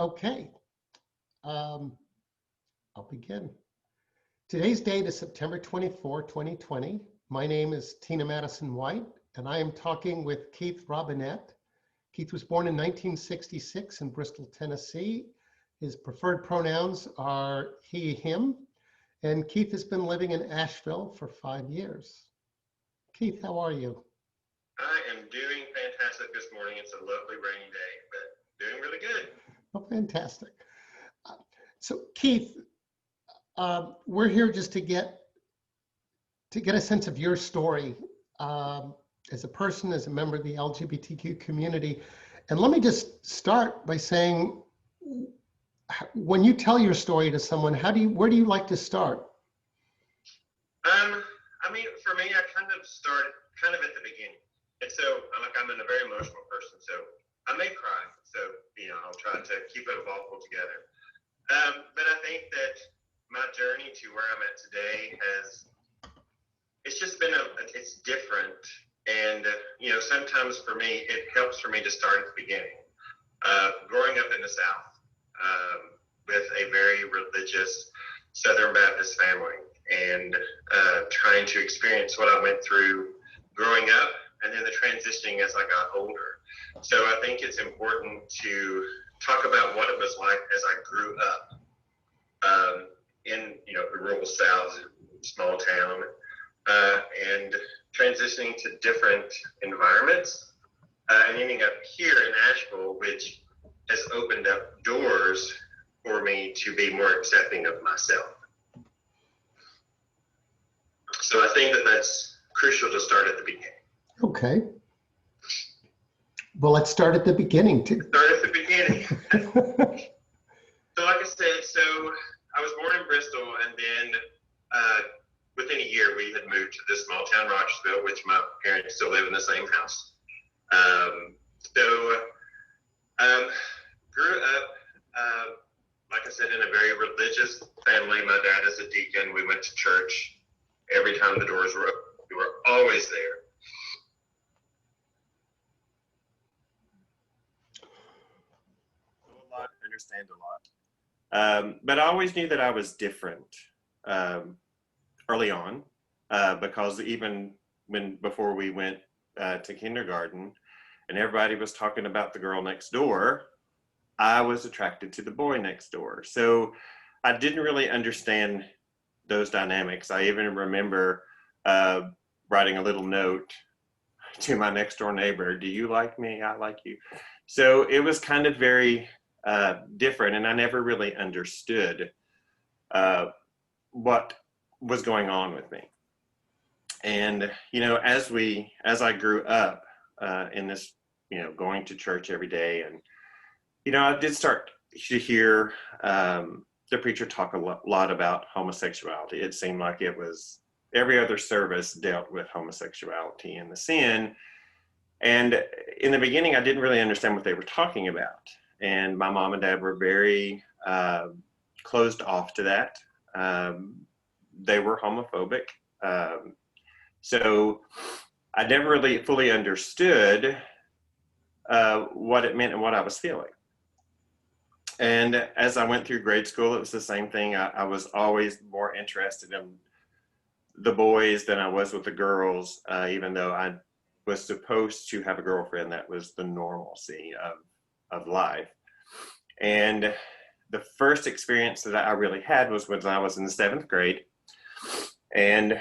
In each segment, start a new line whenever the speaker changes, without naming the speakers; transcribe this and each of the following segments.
Okay, I'll begin. Today's date is September 24, 2020. My name is Tina Madison White, and I am talking with Keith Robinette. Keith was born in 1966 in Bristol, Tennessee. His preferred pronouns are he, him, and Keith has been living in Asheville for 5 years. Keith, how are you?
I am doing fantastic this morning. It's a lovely rainy day, but doing really good.
Oh, fantastic. So Keith, we're here just to get a sense of your story as a person, as a member of the LGBTQ community. And let me just start by saying, when you tell your story to someone, where do you like to start?
I mean, for me, I kind of started kind of at the beginning. And so I'm a very emotional person, so I may cry. So, I'll try to keep it all together. But I think that my journey to where I'm at today it's just been it's different. And, sometimes for me, it helps for me to start at the beginning. Growing up in the South with a very religious Southern Baptist family and trying to experience what I went through growing up and then the transitioning as I got older. So I think it's important to talk about what it was like as I grew up in the rural South, small town, and transitioning to different environments and ending up here in Asheville, which has opened up doors for me to be more accepting of myself. So I think that that's crucial to start at the beginning.
Okay. Well, let's start at the beginning.
Start at the beginning. So like I said, I was born in Bristol, and then within a year we had moved to this small town, Rocheville, which my parents still live in the same house. Grew up, like I said, in a very religious family. My dad is a deacon. We went to church every time the doors were open. We were always there. Understand a lot. But I always knew that I was different early on because even before we went to kindergarten and everybody was talking about the girl next door, I was attracted to the boy next door. So I didn't really understand those dynamics. I even remember writing a little note to my next door neighbor, "Do you like me? I like you." So it was kind of very different, and I never really understood what was going on with me. And as I grew up in this, going to church every day, and I did start to hear the preacher talk a lot about homosexuality. It seemed like it was every other service dealt with homosexuality and the sin. And in the beginning, I didn't really understand what they were talking about. And my mom and dad were very closed off to that. They were homophobic. So I never really fully understood what it meant and what I was feeling. And as I went through grade school, it was the same thing. I was always more interested in the boys than I was with the girls, even though I was supposed to have a girlfriend. That was the normalcy of life. And the first experience that I really had was when I was in the 7th grade. And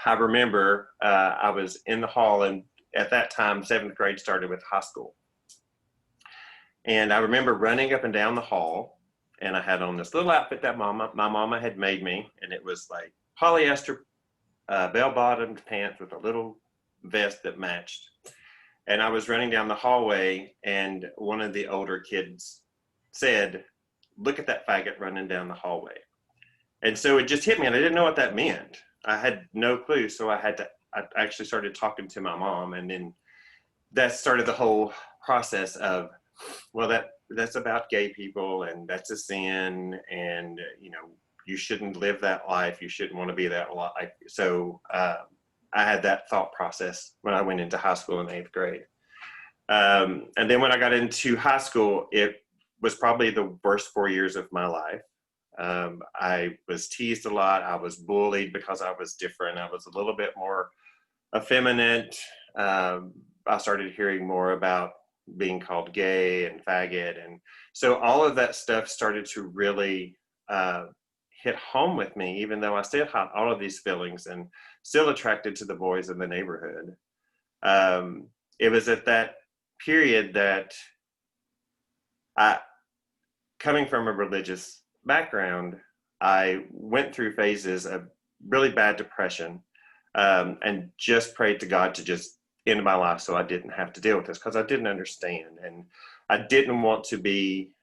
I remember I was in the hall, and at that time, 7th grade started with high school. And I remember running up and down the hall, and I had on this little outfit that my mama had made me, and it was like polyester bell-bottomed pants with a little vest that matched. And I was running down the hallway, and one of the older kids said, "Look at that faggot running down the hallway." And so it just hit me, and I didn't know what that meant. I had no clue, so I actually started talking to my mom, and then that started the whole process of, well, that's about gay people, and that's a sin, and you shouldn't live that life. You shouldn't want to be that life. So I had that thought process when I went into high school in 8th grade. And then when I got into high school, it was probably the worst 4 years of my life. I was teased a lot. I was bullied because I was different. I was a little bit more effeminate. I started hearing more about being called gay and faggot. And so all of that stuff started to really hit home with me, even though I still had all of these feelings and still attracted to the boys in the neighborhood. It was at that period that coming from a religious background, I went through phases of really bad depression, and just prayed to God to just end my life so I didn't have to deal with this, because I didn't understand, and I didn't want to be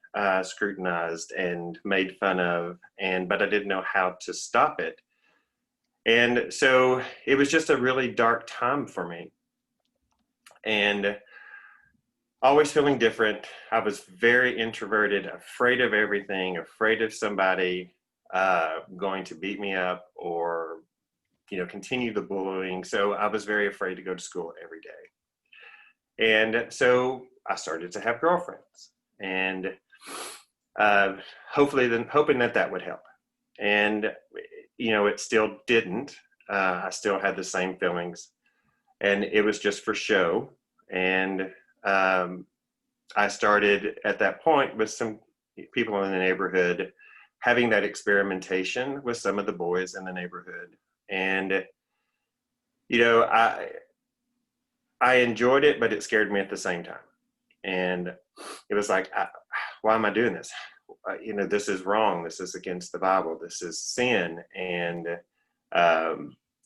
scrutinized and made fun of, but I didn't know how to stop it. And so it was just a really dark time for me, and always feeling different. I was very introverted, afraid of everything, afraid of somebody going to beat me up or, continue the bullying. So I was very afraid to go to school every day. And so I started to have girlfriends, and hoping that would help. And, it still didn't. I still had the same feelings, and it was just for show. And I started at that point with some people in the neighborhood having that experimentation with some of the boys in the neighborhood. And, I enjoyed it, but it scared me at the same time. And it was like, why am I doing this? This is wrong. This is against the Bible. This is sin. And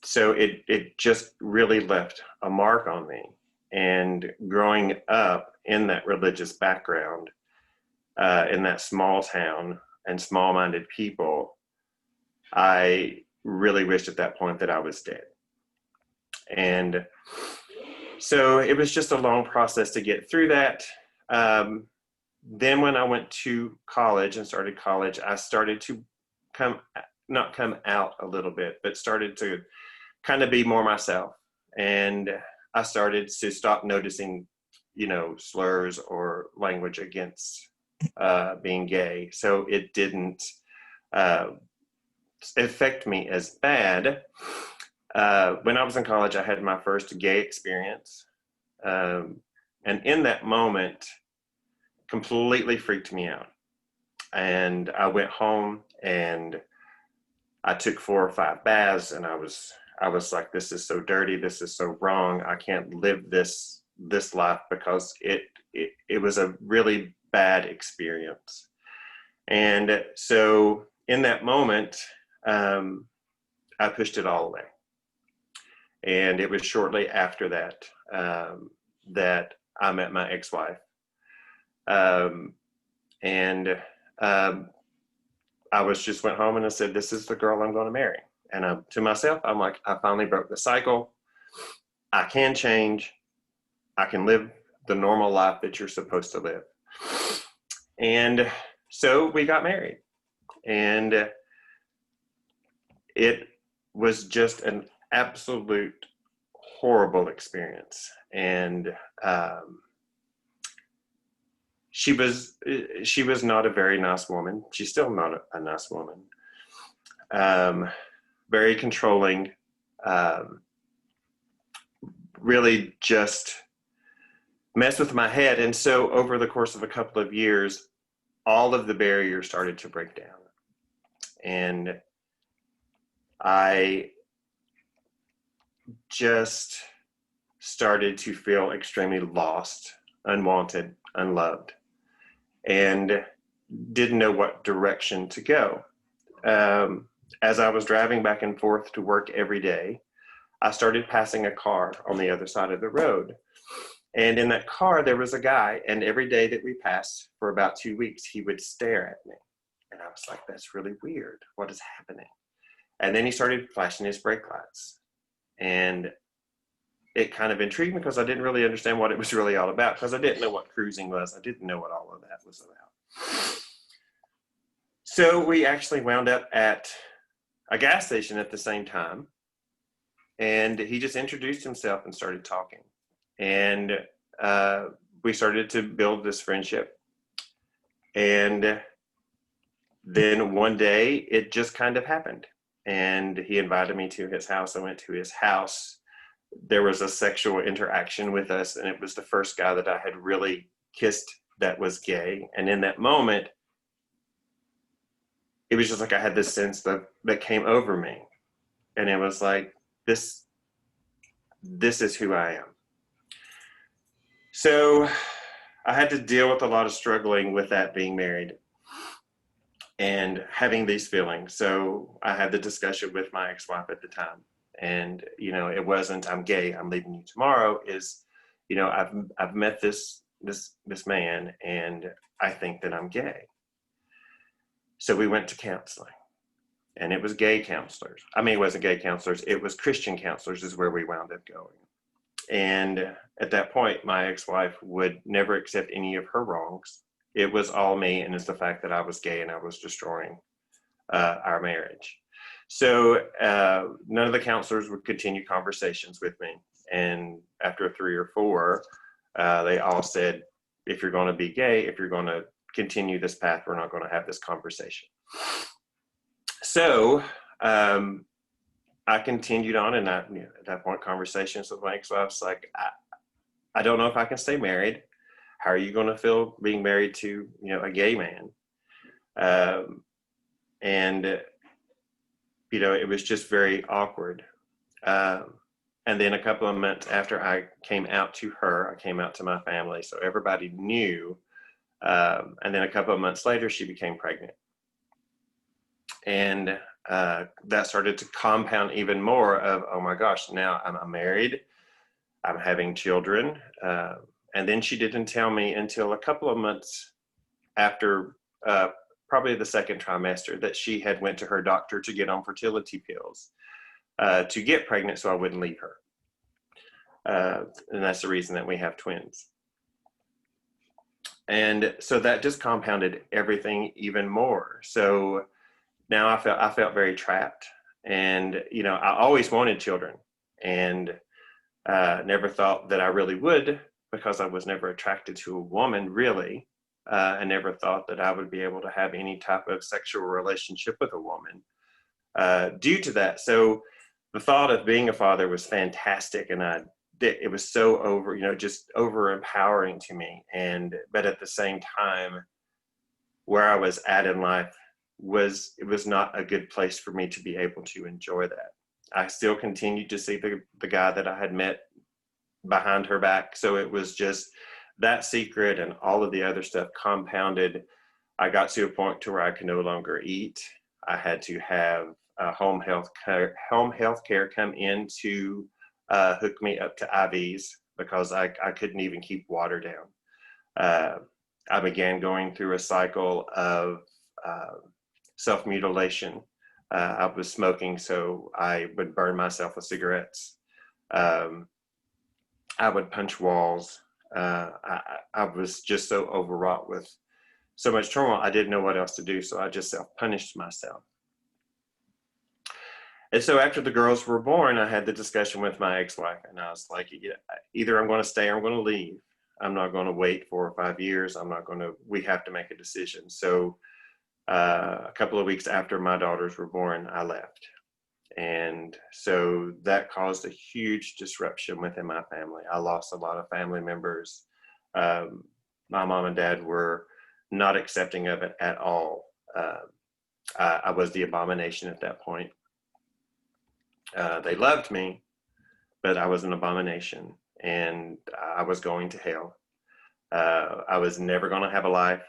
so it just really left a mark on me. And growing up in that religious background, in that small town and small-minded people, I really wished at that point that I was dead. And so it was just a long process to get through that. Then when I went to college and started college, I started to not come out a little bit, but started to kind of be more myself. And I started to stop noticing, slurs or language against being gay. So it didn't affect me as bad. When I was in college, I had my first gay experience. And in that moment, completely freaked me out. And I went home and I took 4 or 5 baths, and I was like, this is so dirty. This is so wrong. I can't live this life, because it was a really bad experience. And so in that moment, I pushed it all away. And it was shortly after that that I met my ex-wife. I went home and I said, this is the girl I'm going to marry. And to myself, I'm like, I finally broke the cycle. I can change. I can live the normal life that you're supposed to live. And so we got married. And it was just an absolute horrible experience. And she was not a very nice woman. She's still not a nice woman. Very controlling, really just messed with my head. And so over the course of a couple of years, all of the barriers started to break down. And I just started to feel extremely lost, unwanted, unloved, and didn't know what direction to go. As I was driving back and forth to work every day, I started passing a car on the other side of the road. And in that car, there was a guy, and every day that we passed for about 2 weeks, he would stare at me. And I was like, that's really weird. What is happening? And then he started flashing his brake lights. And it kind of intrigued me, because I didn't really understand what it was really all about, because I didn't know what cruising was. I didn't know what all of that was about. So we actually wound up at a gas station at the same time. And he just introduced himself and started talking. And we started to build this friendship. And then one day it just kind of happened. And he invited me to his house. I went to his house. There was a sexual interaction with us, and it was the first guy that I had really kissed that was gay. And in that moment, it was just like I had this sense that came over me. And it was like, this is who I am. So I had to deal with a lot of struggling with that, being married and having these feelings. So I had the discussion with my ex-wife at the time. And, you know, it wasn't, I'm gay, I'm leaving you tomorrow, is, you know, I've met this man and I think that I'm gay. So we went to counseling, and it was gay counselors. I mean, it wasn't gay counselors, it was Christian counselors is where we wound up going. And at that point, my ex-wife would never accept any of her wrongs. It was all me, and it's the fact that I was gay and I was destroying our marriage. So none of the counselors would continue conversations with me. And after 3 or 4, they all said, if you're going to be gay, if you're going to continue this path, we're not going to have this conversation. So I continued on, and at that point, conversations with my ex-wife was like, I don't know if I can stay married. How are you going to feel being married to, you know, a gay man? And you know, it was just very awkward. And then a couple of months after I came out to her, I came out to my family, so everybody knew. And then a couple of months later, she became pregnant. And that started to compound even more of, oh my gosh, now I'm married, I'm having children. And then she didn't tell me until a couple of months after probably the second trimester that she had went to her doctor to get on fertility pills to get pregnant so I wouldn't leave her. And that's the reason that we have twins. And so that just compounded everything even more. So now I felt very trapped. And, you know, I always wanted children, and never thought that I really would, because I was never attracted to a woman, really. I never thought that I would be able to have any type of sexual relationship with a woman due to that. So the thought of being a father was fantastic, and it was so just over empowering to me. But at the same time, where I was at in life it was not a good place for me to be able to enjoy that. I still continued to see the guy that I had met behind her back. So it was just that secret and all of the other stuff compounded. I got to a point to where I could no longer eat. I had to have home health care come in to hook me up to IVs, because I couldn't even keep water down. I began going through a cycle of self-mutilation. I was smoking, so I would burn myself with cigarettes. I would punch walls. I was just so overwrought with so much turmoil, I didn't know what else to do, so I just self-punished myself. And so after the girls were born, I had the discussion with my ex-wife, and I was like, either I'm going to stay or I'm going to leave. I'm not going to wait 4 or 5 years. We have to make a decision. So a couple of weeks after my daughters were born, I left. And so that caused a huge disruption within my family. I lost a lot of family members. My mom and dad were not accepting of it at all. I was the abomination at that point. They loved me, but I was an abomination, and I was going to hell. I was never going to have a life.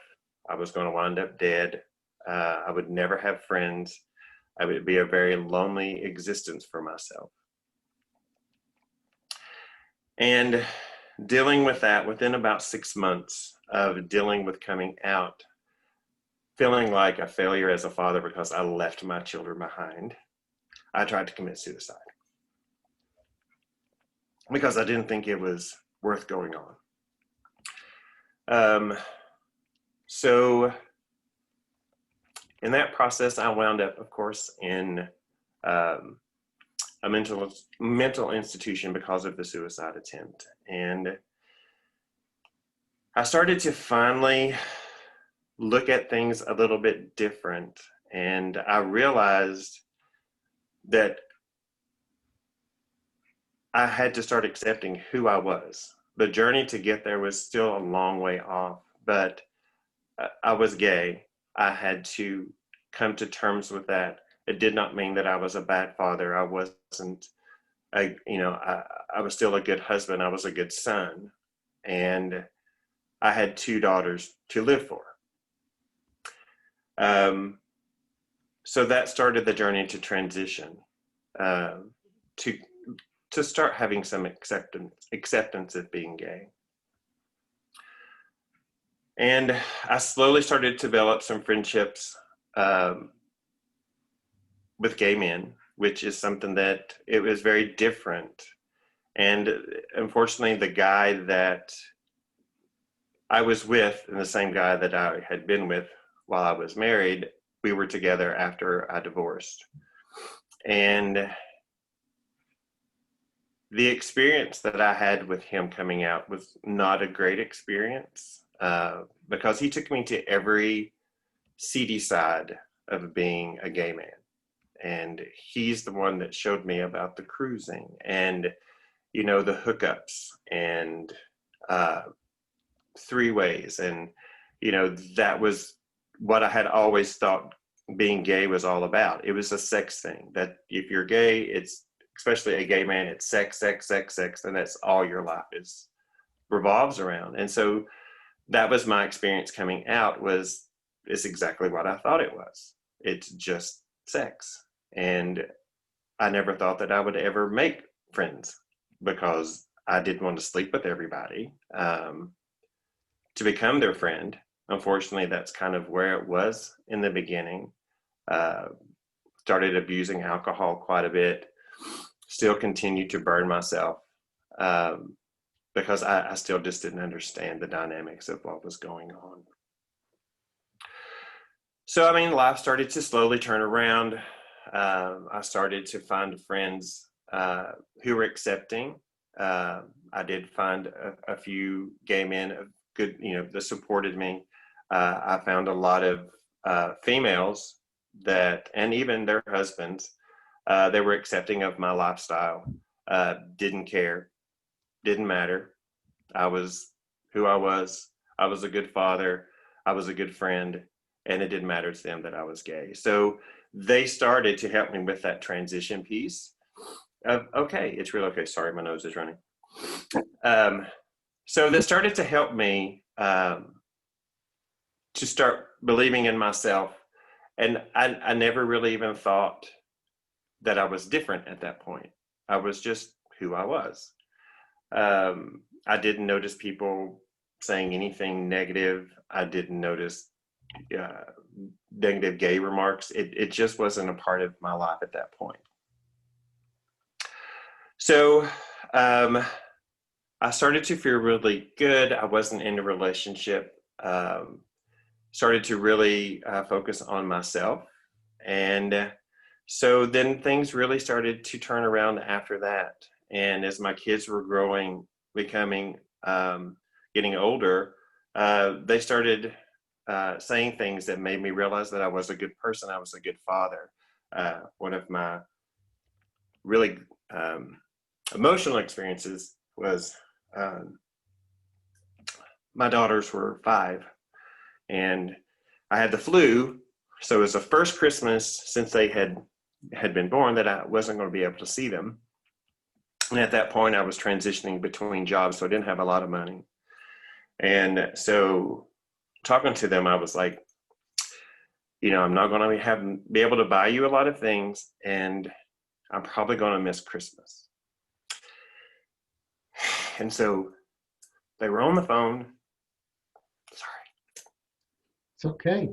I was going to wind up dead. I would never have friends. I would be a very lonely existence for myself. And dealing with that, within about 6 months of dealing with coming out, feeling like a failure as a father because I left my children behind, I tried to commit suicide, because I didn't think it was worth going on. So in that process, I wound up, of course, in a mental institution because of the suicide attempt. And I started to finally look at things a little bit different. And I realized that I had to start accepting who I was. The journey to get there was still a long way off, but I was gay. I had to come to terms with that. It did not mean that I was a bad father. I wasn't, I was still a good husband. I was a good son. And I had 2 daughters to live for. So that started the journey to transition, to start having some acceptance of being gay. And I slowly started to develop some friendships with gay men, which is something that it was very different. And unfortunately, the guy that I was with, and the same guy that I had been with while I was married, we were together after I divorced. And the experience that I had with him coming out was not a great experience, because he took me to every seedy side of being a gay man. And he's the one that showed me about the cruising and, the hookups and 3-ways. And, that was what I had always thought being gay was all about. It was a sex thing, that if you're gay, it's, especially a gay man, it's sex, sex, sex, sex, and that's all your life revolves around. And so that was my experience coming out, it's exactly what I thought it was. It's just sex. And I never thought that I would ever make friends, because I didn't want to sleep with everybody to become their friend. Unfortunately, that's kind of where it was in the beginning. Started abusing alcohol quite a bit, still continued to burn myself because I still just didn't understand the dynamics of what was going on. So, life started to slowly turn around. I started to find friends who were accepting. I did find a few gay men good, that supported me. I found a lot of females and even their husbands, they were accepting of my lifestyle, didn't care, didn't matter. I was who I was. I was a good father. I was a good friend, and it didn't matter to them that I was gay. So they started to help me with that transition piece of, okay, it's real okay. Sorry, my nose is running. So that started to help me to start believing in myself. And I never really even thought that I was different at that point. I was just who I was. I didn't notice people saying anything negative. I didn't notice negative gay remarks. It just wasn't a part of my life at that point. So I started to feel really good. I wasn't in a relationship. Started to really focus on myself. And so then things really started to turn around after that. And as my kids were growing, becoming, getting older, they started saying things that made me realize that I was a good person. I was a good father. One of my really emotional experiences was my daughters were 5 and I had the flu. So it was the first Christmas since they had been born that I wasn't going to be able to see them. And at that point I was transitioning between jobs, so I didn't have a lot of money. And so talking to them, I was like, I'm not going to be able to buy you a lot of things, and I'm probably going to miss Christmas. And so they were on the phone. Sorry.
It's okay.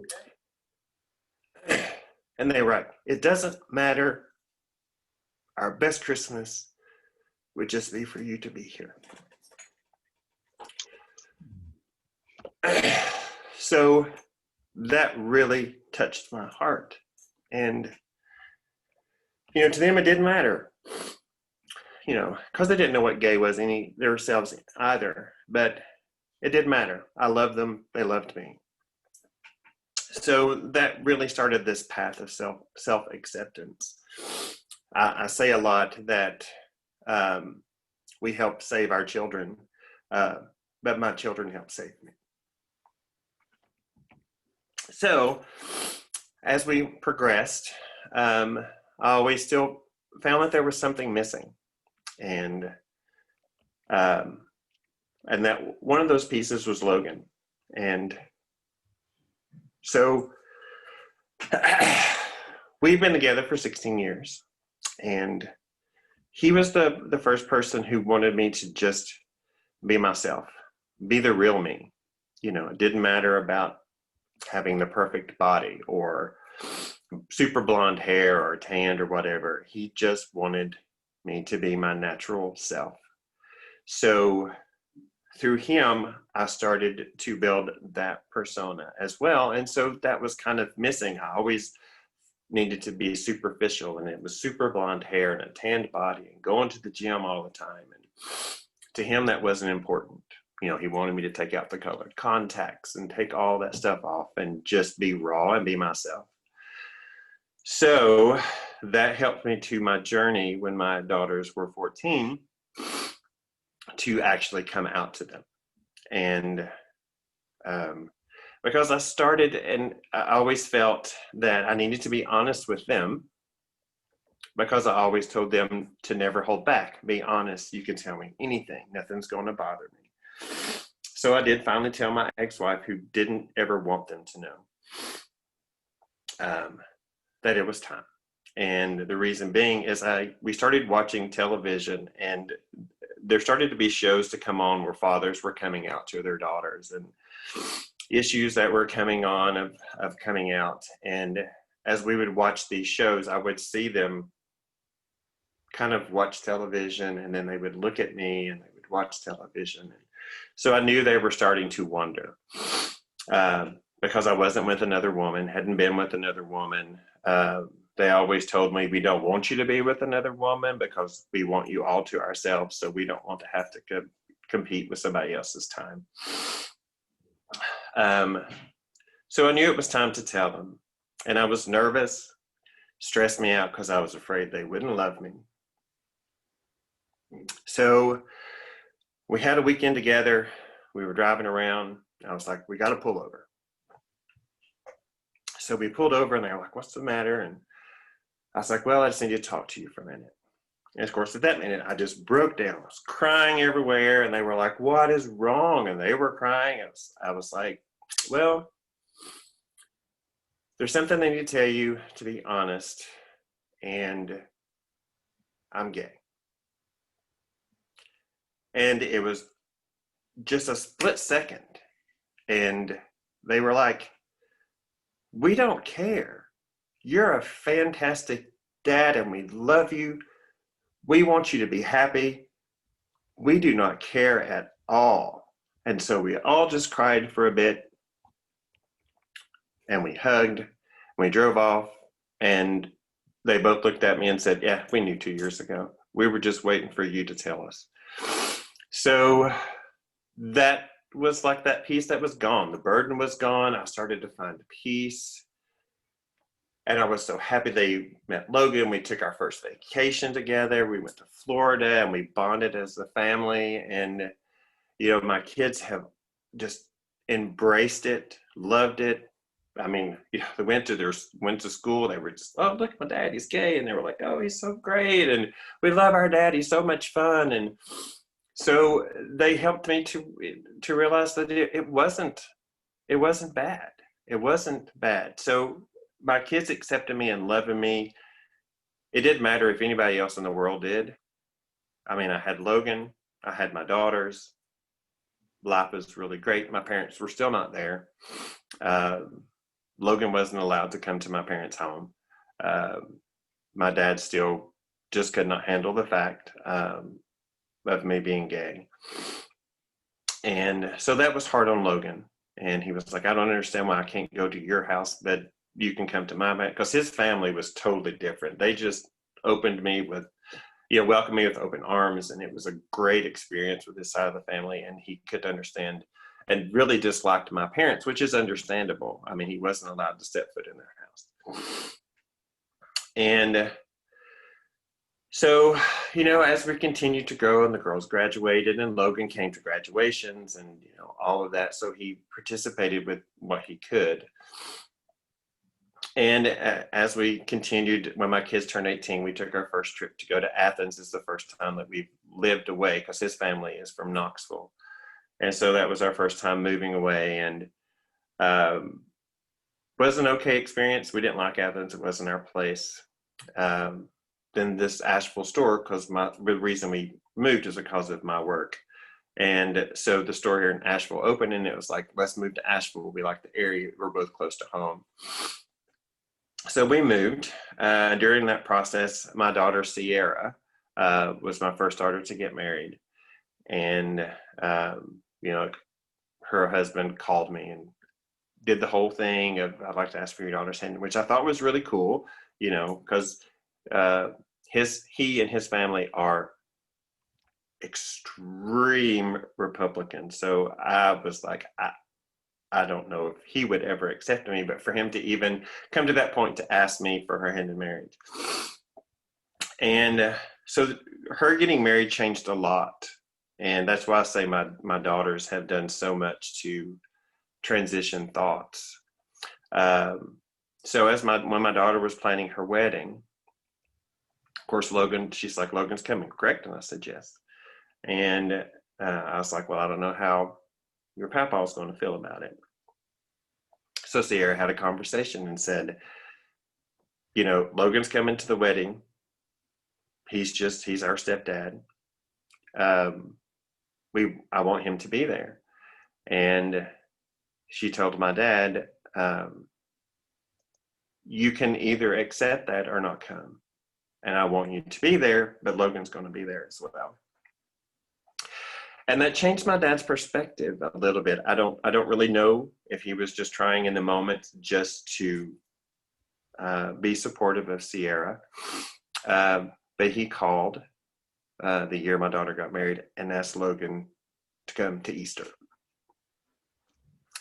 And they were like, it doesn't matter. Our best Christmas would just be for you to be here. So that really touched my heart. And, to them, it didn't matter, because they didn't know what gay was themselves either, but it didn't matter. I loved them. They loved me. So that really started this path of self-acceptance. I say a lot that we help save our children, but my children helped save me. So as we progressed, I always still found that there was something missing. And that one of those pieces was Logan. And so we've been together for 16 years, and he was the first person who wanted me to just be myself, be the real me. You know, it didn't matter about having the perfect body or super blonde hair or tanned or whatever. He just wanted me to be my natural self. So through him, I started to build that persona as well. And so that was kind of missing. I always needed to be superficial, and it was super blonde hair and a tanned body and going to the gym all the time. And to him, that wasn't important. You know, he wanted me to take out the colored contacts and take all that stuff off and just be raw and be myself. So that helped me to my journey when my daughters were 14 to actually come out to them. And because I started, and I always felt that I needed to be honest with them, because I always told them to never hold back. Be honest. You can tell me anything. Nothing's going to bother me. So I did finally tell my ex-wife, who didn't ever want them to know, that it was time. And the reason being is we started watching television, and there started to be shows to come on where fathers were coming out to their daughters, and issues that were coming on of coming out. And as we would watch these shows, I would see them kind of watch television, and then they would look at me and they would watch television. And so I knew they were starting to wonder, because I wasn't with another woman, hadn't been with another woman. They always told me, we don't want you to be with another woman because we want you all to ourselves. So we don't want to have to compete with somebody else's time. So I knew it was time to tell them. And I was nervous, stressed me out because I was afraid they wouldn't love me. So we had a weekend together. We were driving around. I was like, we got to pull over. So we pulled over, and they were like, what's the matter? And I was like, well, I just need to talk to you for a minute. And of course, at that minute, I just broke down. I was crying everywhere, and they were like, what is wrong? And they were crying. I was like, well, there's something I need to tell you, to be honest, and I'm gay. And it was just a split second, and they were like, we don't care. You're a fantastic dad, and we love you. We want you to be happy. We do not care at all. And so we all just cried for a bit, and we hugged, and we drove off, and they both looked at me and said, yeah, we knew 2 years ago. We were just waiting for you to tell us. So that was like that piece that was gone. The burden was gone. I started to find peace. And I was so happy they met Logan. We took our first vacation together. We went to Florida, and we bonded as a family. And, you know, my kids have just embraced it, loved it. I mean, you know, they went to school. They were just, oh, look, my daddy's gay. And they were like, oh, he's so great. And we love our dad. He's so much fun. And so they helped me to realize that it wasn't bad. It wasn't bad. So my kids accepted me and loving me. It didn't matter if anybody else in the world did. I mean, I had Logan, I had my daughters. Life was really great. My parents were still not there. Logan wasn't allowed to come to my parents' home. My dad still just could not handle the fact of me being gay. And so that was hard on Logan. And he was like, I don't understand why I can't go to your house, but you can come to my house. Because his family was totally different. They just opened me with, welcomed me with open arms. And it was a great experience with his side of the family. And he could understand and really disliked my parents, which is understandable. I mean, he wasn't allowed to step foot in their house. And so, as we continued to grow and the girls graduated and Logan came to graduations and, all of that. So he participated with what he could. And as we continued, when my kids turned 18, we took our first trip to go to Athens. It's the first time that we've lived away because his family is from Knoxville. And so that was our first time moving away, and was an okay experience. We didn't like Athens. It wasn't our place. Then this Asheville store, because the reason we moved is because of my work. And so the store here in Asheville opened, and it was like, let's move to Asheville. We like the area. We're both close to home. So we moved. During that process, my daughter, Sierra, was my first daughter to get married. And, her husband called me and did the whole thing of, I'd like to ask for your daughter's hand, which I thought was really cool, because he and his family are extreme Republicans. So I was like, I don't know if he would ever accept me, but for him to even come to that point to ask me for her hand in marriage. And so her getting married changed a lot. And that's why I say my daughters have done so much to transition thoughts. So when my daughter was planning her wedding, of course, she's like, Logan's coming, correct? And I said, yes. And I was like, well, I don't know how your papa's going to feel about it. So Sierra had a conversation and said, Logan's coming to the wedding. He's our stepdad. I want him to be there. And she told my dad, you can either accept that or not come. And I want you to be there, but Logan's going to be there as well. And that changed my dad's perspective a little bit. I don't really know if he was just trying in the moment just to be supportive of Sierra. But he called the year my daughter got married and asked Logan to come to Easter.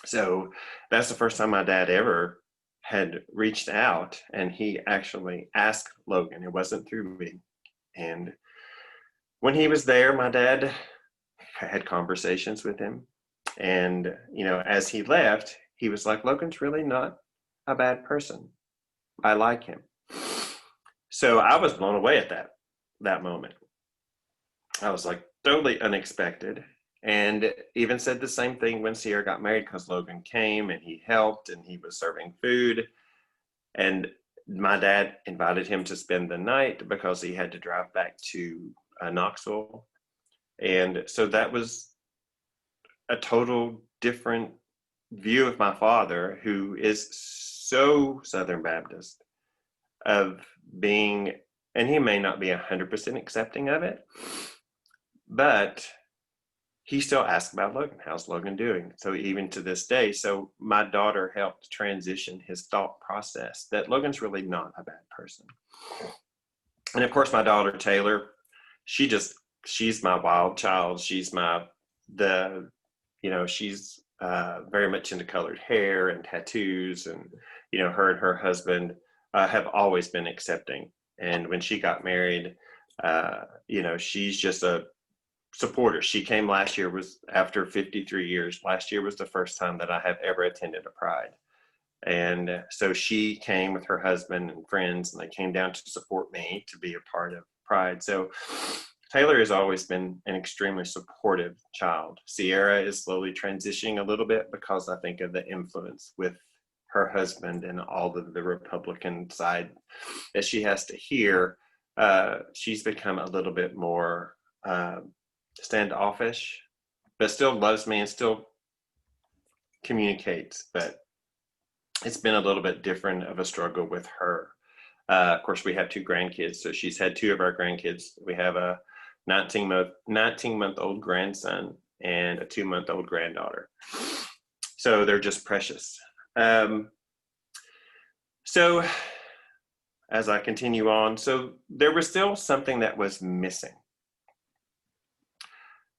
So that's the first time my dad ever had reached out, and he actually asked Logan. It wasn't through me. And when he was there, my dad had conversations with him. And, as he left, he was like, Logan's really not a bad person. I like him. So I was blown away at that moment. I was like, totally unexpected. And even said the same thing when Sierra got married, because Logan came and he helped and he was serving food. And my dad invited him to spend the night because he had to drive back to Knoxville. And so that was a total different view of my father, who is so Southern Baptist, of being, and he may not be 100% accepting of it, but he still asks about Logan. How's Logan doing? So even to this day, so my daughter helped transition his thought process that Logan's really not a bad person. And of course, my daughter, Taylor, she's my wild child. She's she's very much into colored hair and tattoos, and, her and her husband have always been accepting. And when she got married, she's just a supporter. She came last year, was after 53 years. Last year was the first time that I have ever attended a Pride. And so she came with her husband and friends, and they came down to support me to be a part of Pride. So Taylor has always been an extremely supportive child. Sierra is slowly transitioning a little bit because I think of the influence with her husband and all of the Republican side that she has to hear. She's become a little bit more standoffish, but still loves me and still communicates. But it's been a little bit different of a struggle with her. Of course, we have 2 grandkids, so she's had 2 of our grandkids. We have a 19-month-old grandson and a 2-month-old granddaughter. So they're just precious. So as I continue on, so there was still something that was missing.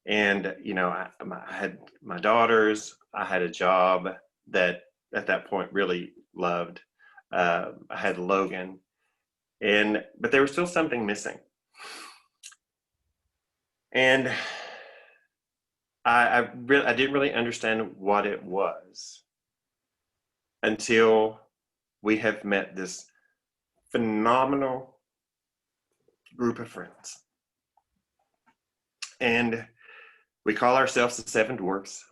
And, you know, I had my daughters, I had a job that at that point really loved. I had Logan, but there was still something missing. And I didn't really understand what it was until we have met this phenomenal group of friends. And we call ourselves the Seven Dwarfs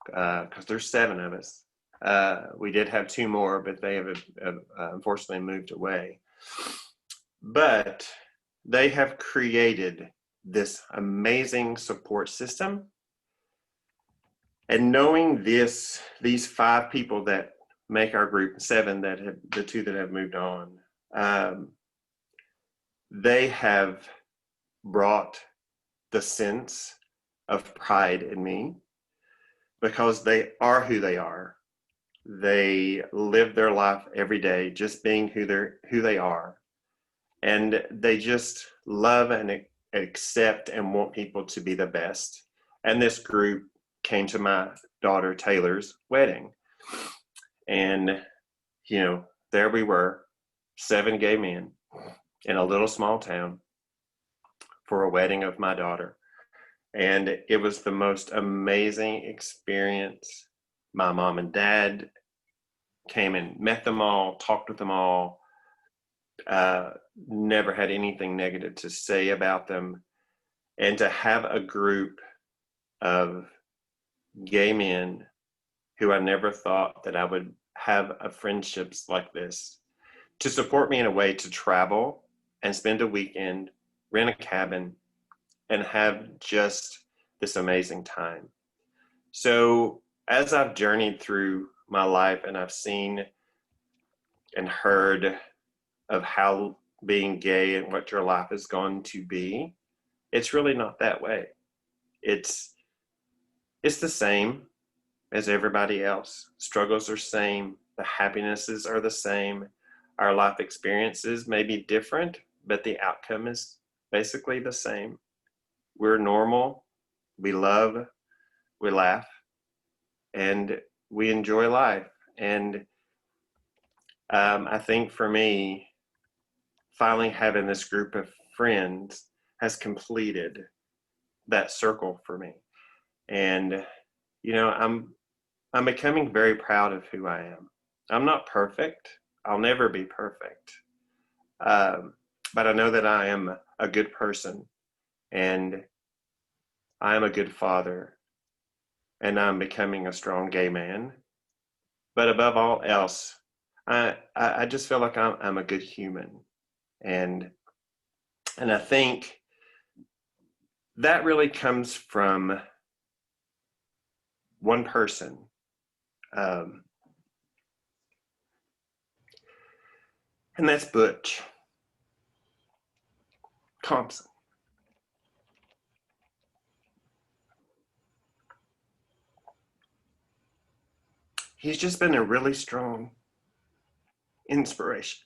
because there's 7 of us. We did have 2 more, but they have unfortunately moved away. But they have created this amazing support system. And knowing these 5 people that make our group, 7 that have, the 2 that have moved on, they have brought the sense of pride in me because they are who they are. They live their life every day just being who they are. And they just love and accept and want people to be the best. And this group came to my daughter Taylor's wedding. And, you know, there we were, 7 gay men in a little small town for a wedding of my daughter. And it was the most amazing experience. My mom and dad came and met them all, talked with them all, never had anything negative to say about them. And to have a group of gay men who I never thought that I would have friendships like this, to support me in a way to travel and spend a weekend, rent a cabin, and have just this amazing time. So as I've journeyed through my life and I've seen and heard of how being gay and what your life is going to be, it's really not that way. It's the same as everybody else. Struggles are same, the happinesses are the same. Our life experiences may be different, but the outcome is basically the same. We're normal, we love, we laugh, and we enjoy life. And I think for me, finally having this group of friends has completed that circle for me. And, you know, I'm becoming very proud of who I am. I'm not perfect. I'll never be perfect. But I know that I am a good person, and I am a good father, and I'm becoming a strong gay man. But above all else, I just feel like I'm a good human. And I think that really comes from one person. And that's Butch Thompson. He's just been a really strong inspiration.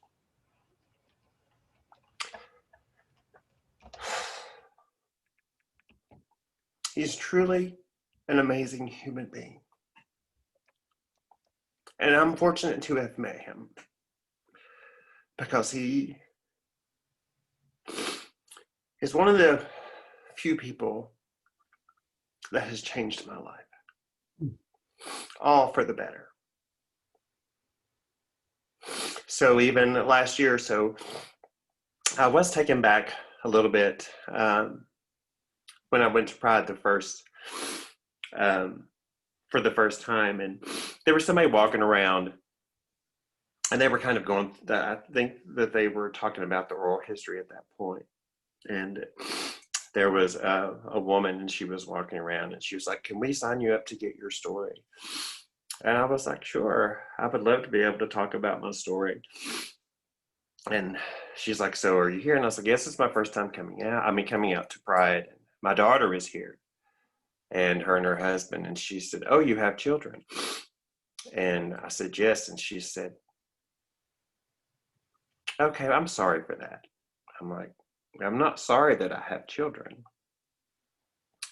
He's truly an amazing human being. And I'm fortunate to have met him because he is one of the few people that has changed my life, all for the better. So even last year or so, I was taken back a little bit when I went to Pride for the first time, and there was somebody walking around, and they were kind of going. I think that they were talking about the oral history at that point, and there was a woman, and she was walking around, and she was like, "Can we sign you up to get your story?" And I was like, "Sure, I would love to be able to talk about my story." And she's like, "So are you here?" And I was like, "Yes, it's my first time coming out. I mean, coming out to Pride. My daughter is here, and her husband." And she said, "Oh, you have children?" And I said, "Yes." And she said, "Okay, I'm sorry for that." I'm like, "I'm not sorry that I have children.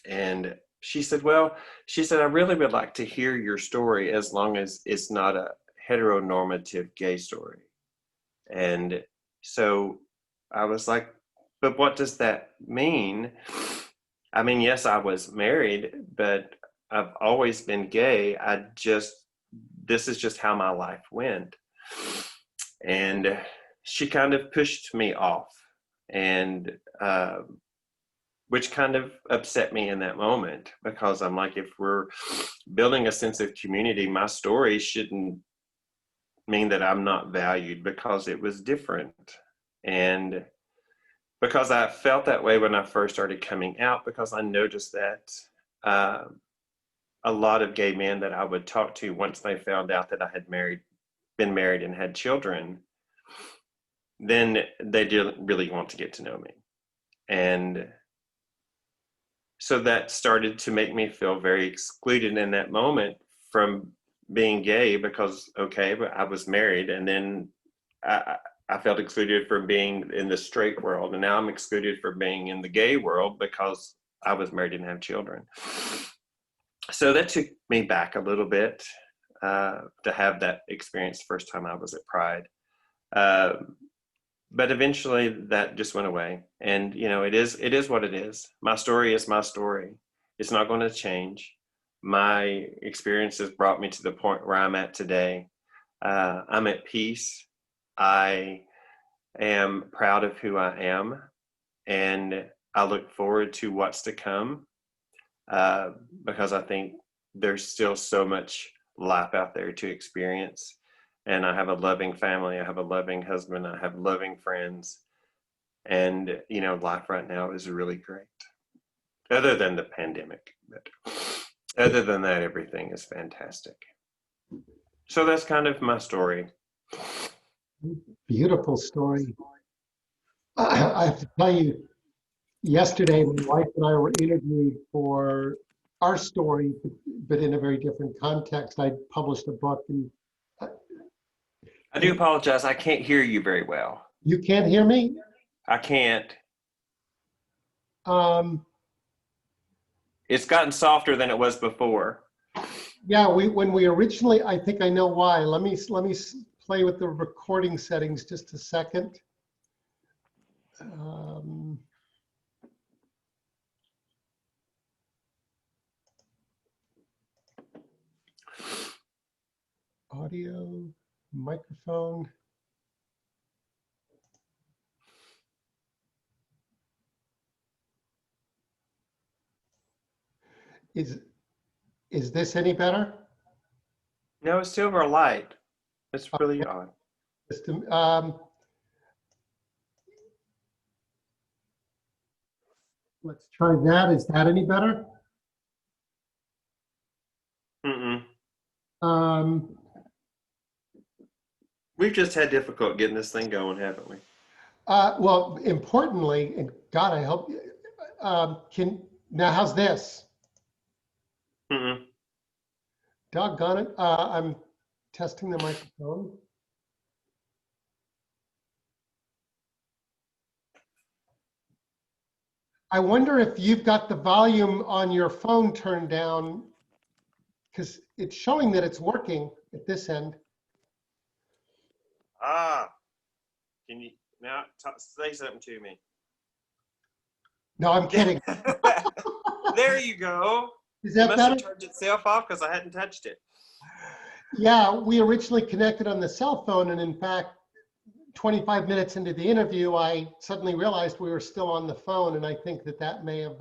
And she said, well, she said, I really would like to hear your story as long as it's not a heteronormative gay story. And so I was like, but what does that mean? I mean, yes, I was married, but I've always been gay. This is just how my life went. And she kind of pushed me off, and which kind of upset me in that moment, because I'm like, if we're building a sense of community, my story shouldn't mean that I'm not valued because it was different. And because I felt that way when I first started coming out, because I noticed that a lot of gay men that I would talk to, once they found out that I had been married and had children, then they didn't really want to get to know me. And so that started to make me feel very excluded in that moment from being gay, because, okay, but I was married, and then I felt excluded from being in the straight world, and now I'm excluded from being in the gay world because I was married and have children. So that took me back a little bit to have that experience the first time I was at Pride. But eventually that just went away. And, you know, it is what it is. My story is my story. It's not going to change. My experiences brought me to the point where I'm at today. I'm at peace. I am proud of who I am, and I look forward to what's to come, because I think there's still so much life out there to experience. And I have a loving family, I have a loving husband, I have loving friends. And, you know, life right now is really great. Other than the pandemic, but other than that, everything is fantastic. So that's kind of my story.
Beautiful story. I have to tell you, yesterday, my wife and I were interviewed for our story, but in a very different context. I published a book, and
I do apologize. I can't hear you very well.
you can't hear me?
I can't.
Um,
It's gotten softer than it was before.
yeah, when we originally, I think I know why. Let me play with the recording settings just a second. Audio, microphone. Is this any better?
No, it's still very light. It's really odd.
Let's try that. Is that any better?
Mm-mm.
We've
just had difficult getting this thing going, haven't we?
Well, importantly, and God, I hope, now how's this?
Mm-mm.
Doggone it. I'm testing the microphone. I wonder if you've got the volume on your phone turned down, because it's showing that it's working at this end.
Can you now say something to me?
No, I'm kidding.
There you go.
Is that
it must
better?
have turned itself off because I hadn't touched it.
Yeah, we originally connected on the cell phone, and in fact, 25 minutes into the interview, I suddenly realized we were still on the phone, and I think that may have,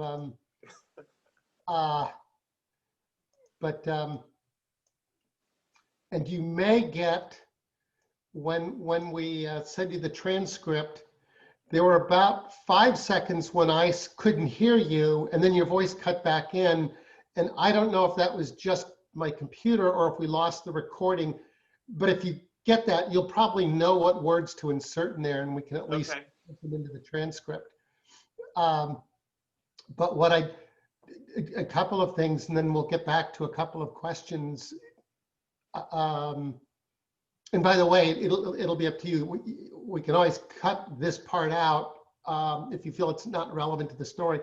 and you may get, when we send you the transcript, there were about 5 seconds when I couldn't hear you, and then your voice cut back in, and I don't know if that was just my computer or if we lost the recording, but if you get that, you'll probably know what words to insert in there, and we can at least put them into the transcript. But a couple of things, and then we'll get back to a couple of questions. And by the way, it'll be up to you. We can always cut this part out if you feel it's not relevant to the story,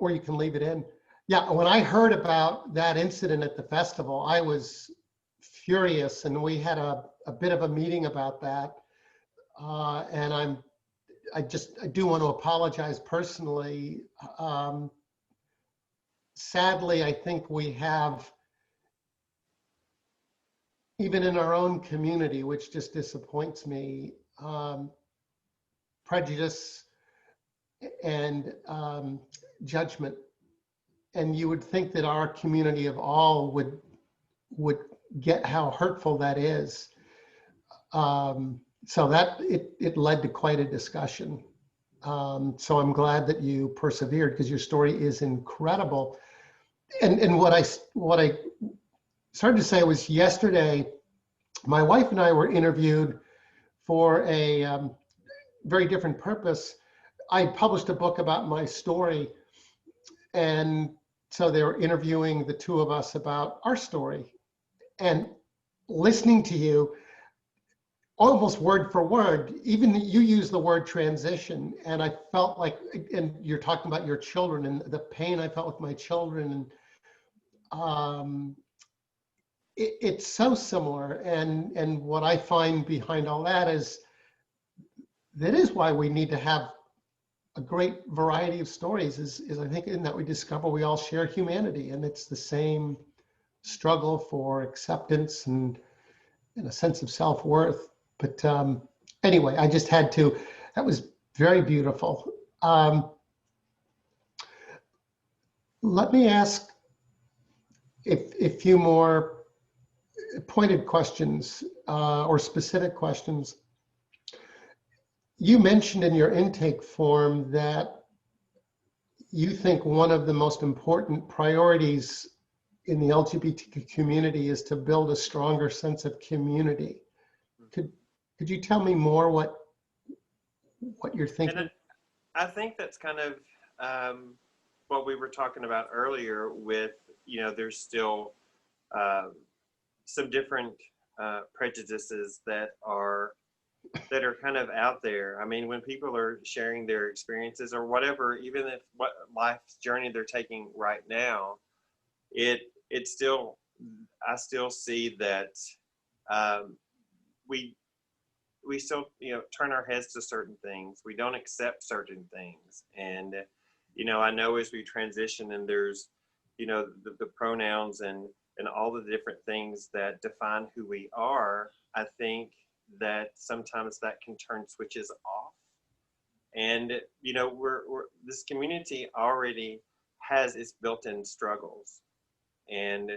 or you can leave it in. Yeah, when I heard about that incident at the festival, I was furious, and we had a bit of a meeting about that. And I do want to apologize personally. Um, Sadly, I think we have, even in our own community, which just disappoints me, prejudice and judgment. And you would think that our community of all would get how hurtful that is. So that it led to quite a discussion. So I'm glad that you persevered, because your story is incredible. And what I started to say was, yesterday, my wife and I were interviewed for a very different purpose. I published a book about my story, and so they were interviewing the two of us about our story. And listening to you, almost word for word, even you use the word transition, and I felt like, and you're talking about your children and the pain I felt with my children, and it's so similar. And what I find behind all that is why we need to have a great variety of stories, is I think in that we discover we all share humanity, and it's the same struggle for acceptance and a sense of self-worth. But anyway, I just had to, that was very beautiful. Let me ask a few more pointed questions or specific questions. You mentioned in your intake form that you think one of the most important priorities in the LGBTQ community is to build a stronger sense of community. Could you tell me more what you're thinking?
And I think that's kind of what we were talking about earlier with, there's still some different prejudices that are kind of out there. I mean, when people are sharing their experiences or whatever, even if what life's journey they're taking right now, it's still, I still see that we still, turn our heads to certain things. We don't accept certain things. And, I know as we transition and there's, the pronouns and all the different things that define who we are, I think that sometimes that can turn switches off. And, we're this community already has its built-in struggles. And,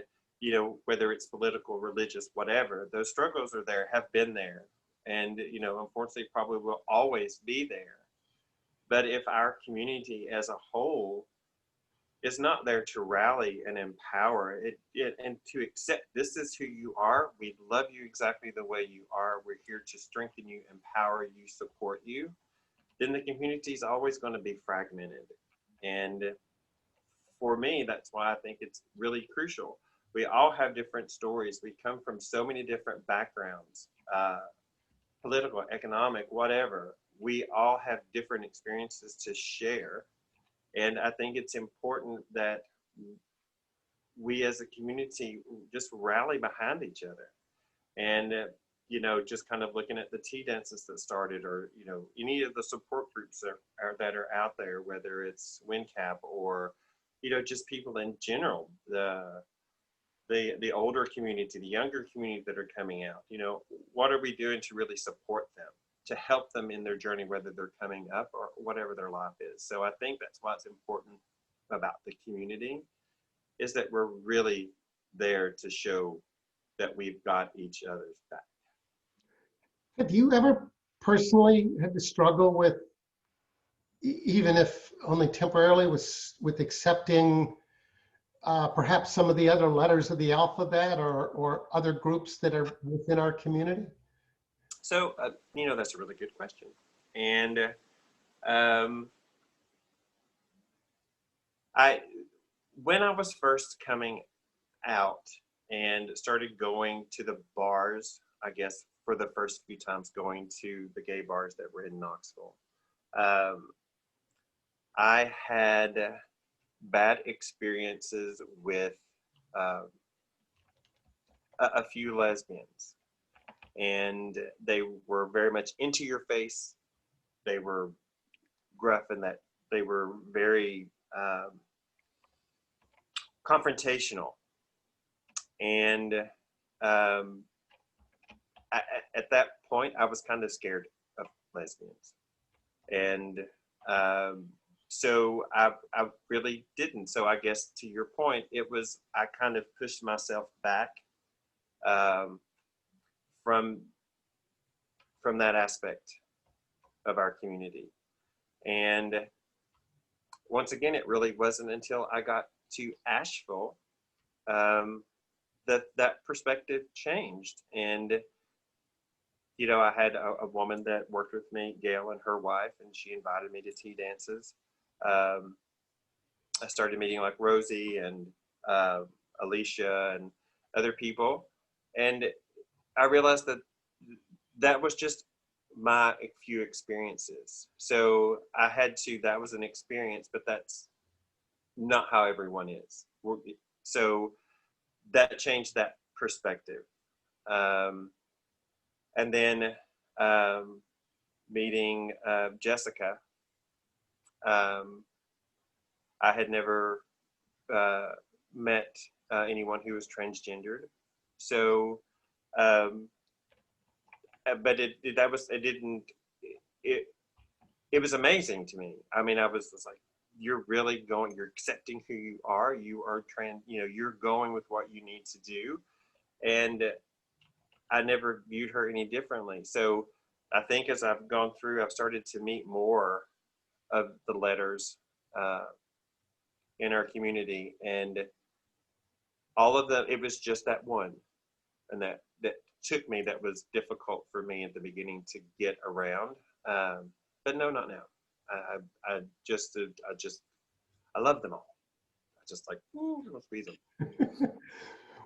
whether it's political, religious, whatever, those struggles are there, have been there. And, unfortunately, probably will always be there. But if our community as a whole is not there to rally and empower it and to accept this is who you are, we love you exactly the way you are, we're here to strengthen you, empower you, support you, then the community is always going to be fragmented. And for me, that's why I think it's really crucial. We all have different stories. We come from so many different backgrounds, political, economic, whatever. We all have different experiences to share. And I think it's important that we as a community just rally behind each other. And, just kind of looking at the tea dances that started, or, any of the support groups that are out there, whether it's WinCap or, just people in general, the older community, the younger community that are coming out, what are we doing to really support them, to help them in their journey, whether they're coming up or whatever their life is. So I think that's why it's important about the community, is that we're really there to show that we've got each other's back.
Have you ever personally had to struggle with, even if only temporarily, with accepting perhaps some of the other letters of the alphabet, or other groups that are within our community?
So, that's a really good question. And when I was first coming out and started going to the bars, I guess for the first few times going to the gay bars that were in Knoxville, I had bad experiences with a few lesbians, and they were very much into your face. They were gruff in that they were very confrontational, and at that point, I was kind of scared of lesbians, and so I really didn't. So I guess to your point, I kind of pushed myself back from that aspect of our community. And once again, it really wasn't until I got to Asheville that perspective changed. And I had a woman that worked with me, Gail, and her wife, and she invited me to tea dances. I started meeting like Rosie and Alicia and other people. And I realized that was just my few experiences. So that was an experience, but that's not how everyone is. So that changed that perspective. And then meeting Jessica, I had never met anyone who was transgendered. So, but it was amazing to me. I mean, I was just like, you're accepting who you are. You are you're going with what you need to do. And I never viewed her any differently. So I think as I've gone through, I've started to meet more of the letters in our community, and all of them, it was just that one, and that took me, that was difficult for me at the beginning to get around. But no, not now. I love them all. I just like, let's squeeze them.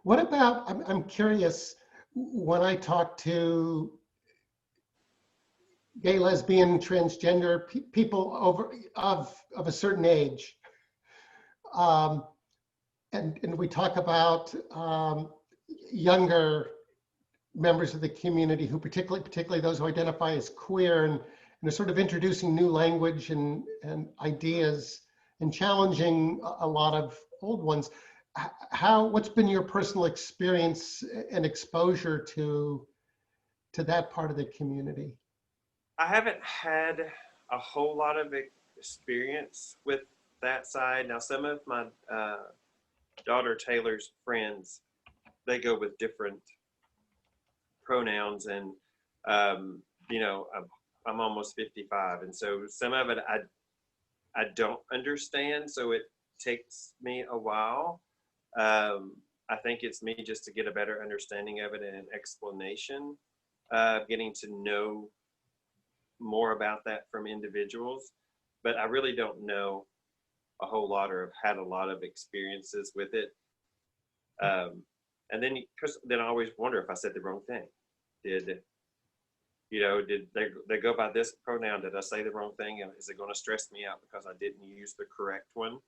What about, I'm curious, when I talk to gay, lesbian, transgender people of a certain age, and we talk about younger members of the community who particularly those who identify as queer, and are sort of introducing new language and ideas and challenging a lot of old ones. What's been your personal experience and exposure to that part of the community?
I haven't had a whole lot of experience with that side. Now, some of my daughter Taylor's friends, they go with different pronouns, and I'm almost 55, and so some of it I don't understand, so it takes me a while. I think it's me just to get a better understanding of it and an explanation, getting to know more about that from individuals. But I really don't know a whole lot, or have had a lot of experiences with it. And then I always wonder if I said the wrong thing. Did they go by this pronoun? Did I say the wrong thing? And is it going to stress me out because I didn't use the correct one?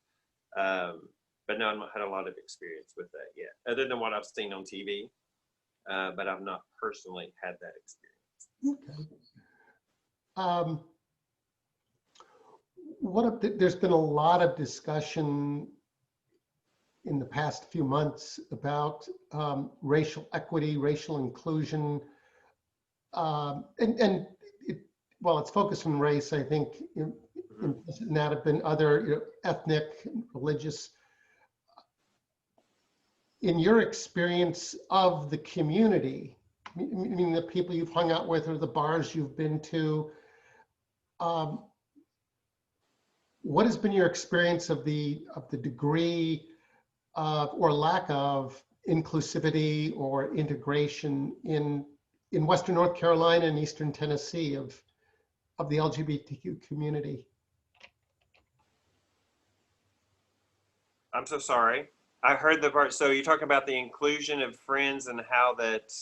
But no, I've not had a lot of experience with that yet, other than what I've seen on TV. But I've not personally had that experience.
Okay. There's been a lot of discussion in the past few months about racial equity, racial inclusion, and it's focused on race. I think implicit in that have been other ethnic, religious. In your experience of the community, meaning the people you've hung out with or the bars you've been to, what has been your experience of the degree of, or lack of, inclusivity or integration in Western North Carolina and Eastern Tennessee of the LGBTQ community?
I'm so sorry. I heard the part. So you're talking about the inclusion of friends and how that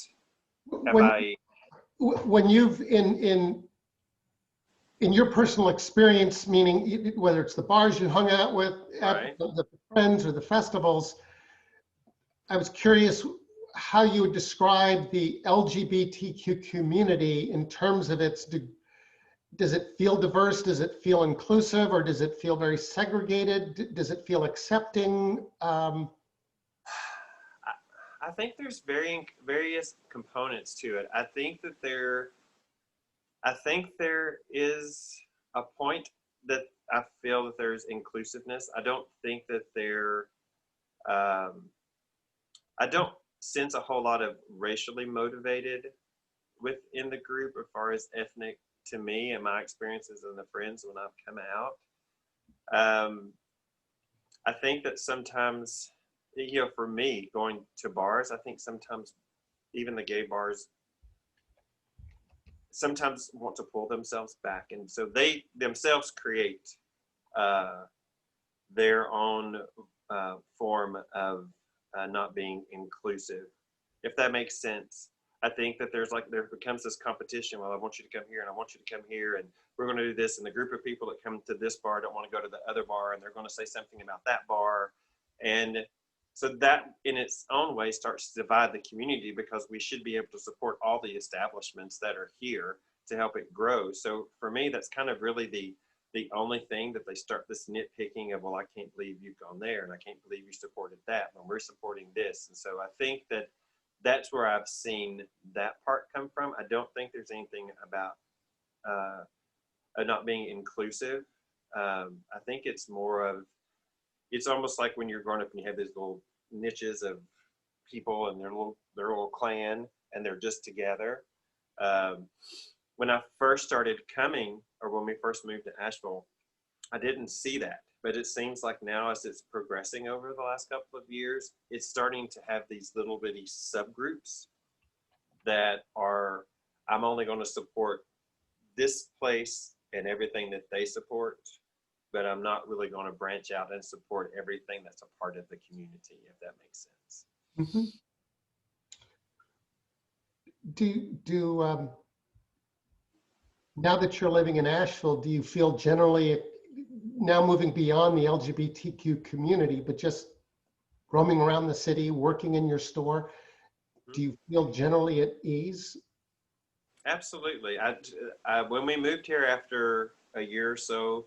when you've in in your personal experience, meaning whether it's the bars you hung out with,
Right.
the friends or the festivals, I was curious how you would describe the LGBTQ community in terms of its, does it feel diverse? Does it feel inclusive, or does it feel very segregated? Does it feel accepting?
I think there's various components to it. I think there is a point that I feel that there's inclusiveness. I don't think that I don't sense a whole lot of racially motivated within the group as far as ethnic to me and my experiences and the friends when I've come out. I think that sometimes, for me, going to bars, I think sometimes even the gay bars sometimes want to pull themselves back. And so they themselves create their own form of not being inclusive, if that makes sense. I think that there becomes this competition. Well, I want you to come here and I want you to come here and we're going to do this. And the group of people that come to this bar don't want to go to the other bar and they're going to say something about that bar. And so that in its own way starts to divide the community, because we should be able to support all the establishments that are here to help it grow. So for me, that's kind of really the only thing that they start this nitpicking of, well, I can't believe you've gone there and I can't believe you supported that when we're supporting this. And so I think that that's where I've seen that part come from. I don't think there's anything about not being inclusive. I think it's more of, it's almost like when you're growing up and you have these little niches of people and their little clan and they're just together. When I first started coming, or when we first moved to Asheville, I didn't see that. But it seems like now, as it's progressing over the last couple of years, it's starting to have these little bitty subgroups that are, I'm only going to support this place and everything that they support, but I'm not really going to branch out and support everything that's a part of the community, if that makes sense.
Mm-hmm. Now that you're living in Asheville, do you feel generally, now moving beyond the LGBTQ community, but just roaming around the city, working in your store, do you feel generally at ease?
Absolutely. When we moved here after a year or so,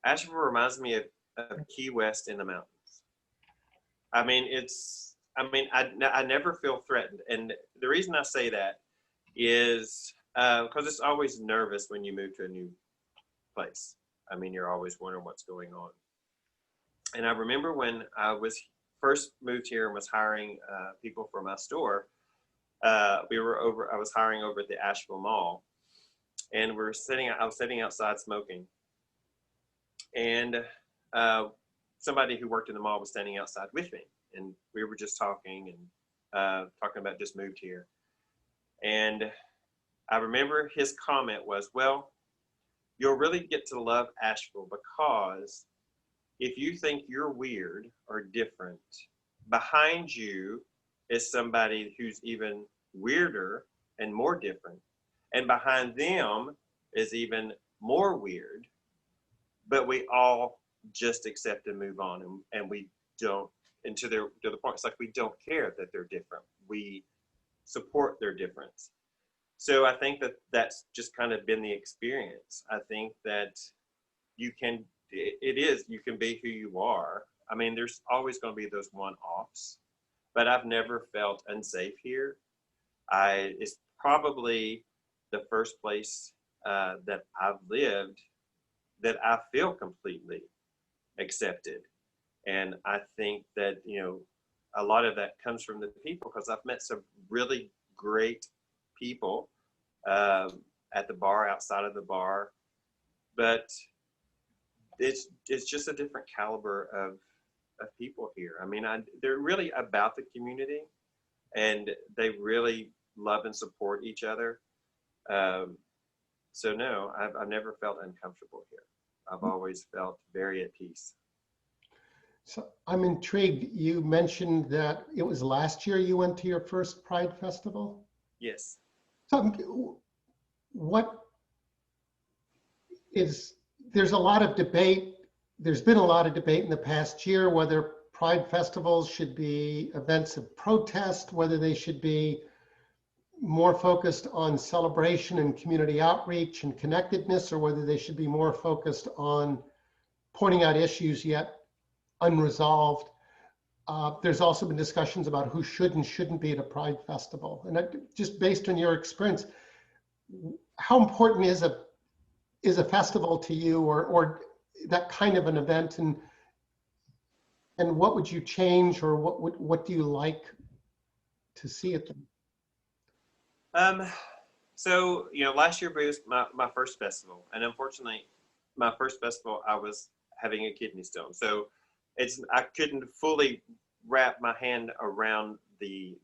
Asheville reminds me of Key West in the mountains. I mean, I never feel threatened. And the reason I say that is because it's always nervous when you move to a new place. I mean, you're always wondering what's going on. And I remember when I was first moved here and was hiring people for my store, I was hiring over at the Asheville Mall, and I was sitting outside smoking. And somebody who worked in the mall was standing outside with me, and we were just talking talking about just moved here. And I remember his comment was, well, you'll really get to love Asheville because if you think you're weird or different, behind you is somebody who's even weirder and more different. And behind them is even more weird, but we all just accept and move on, and we don't, and to the point, it's like we don't care that they're different. We support their difference. So I think that that's just kind of been the experience. I think that you can be who you are. I mean, there's always going to be those one-offs, but I've never felt unsafe here. It's probably the first place that I've lived that I feel completely accepted. And I think that, a lot of that comes from the people, because I've met some really great people at the bar, outside of the bar, but it's just a different caliber of people here. I mean, they're really about the community, and they really love and support each other. So no, I've never felt uncomfortable here. I've always felt very at peace.
So I'm intrigued. You mentioned that it was last year you went to your first Pride Festival?
Yes.
So what is there's a lot of debate. There's been a lot of debate in the past year whether Pride festivals should be events of protest, whether they should be more focused on celebration and community outreach and connectedness, or whether they should be more focused on pointing out issues yet unresolved. There's also been discussions about who should and shouldn't be at a Pride festival. And just based on your experience, how important is a festival to you, or that kind of an event, and what would you change, or what do you like to see at them?
So, last year was my first festival, and unfortunately, my first festival, I was having a kidney stone. So I couldn't fully wrap my hand around the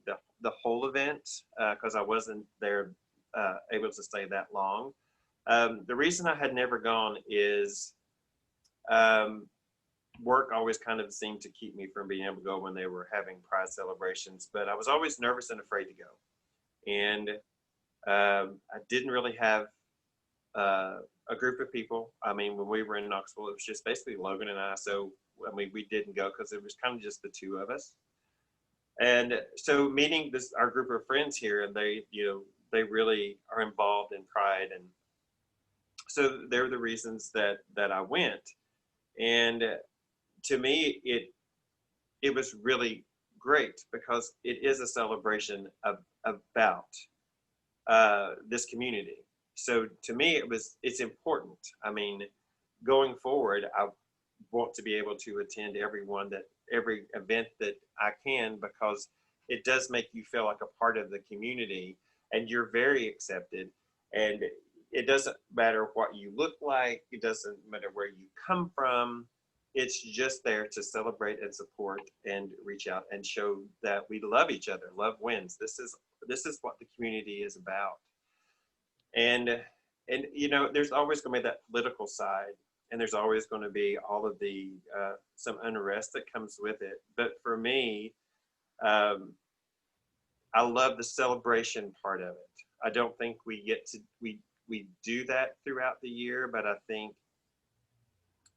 whole event because I wasn't there able to stay that long. The reason I had never gone is work always kind of seemed to keep me from being able to go when they were having Pride celebrations, but I was always nervous and afraid to go. And I didn't really have a group of people. I mean, when we were in Knoxville, it was just basically Logan and I. So, I mean, we didn't go because it was kind of just the two of us. And so meeting our group of friends here, and they really are involved in Pride. And so they're the reasons that I went. And to me, it was really great because it is a celebration about this community. So to me, it's important. I mean, going forward, I want to be able to attend every event that I can, because it does make you feel like a part of the community, and you're very accepted. And it doesn't matter what you look like. It doesn't matter where you come from. It's just there to celebrate and support and reach out and show that we love each other. Love wins. This is what the community is about. And there's always going to be that political side, and there's always going to be all of the some unrest that comes with it. But for me, I love the celebration part of it. I don't think we do that throughout the year, but I think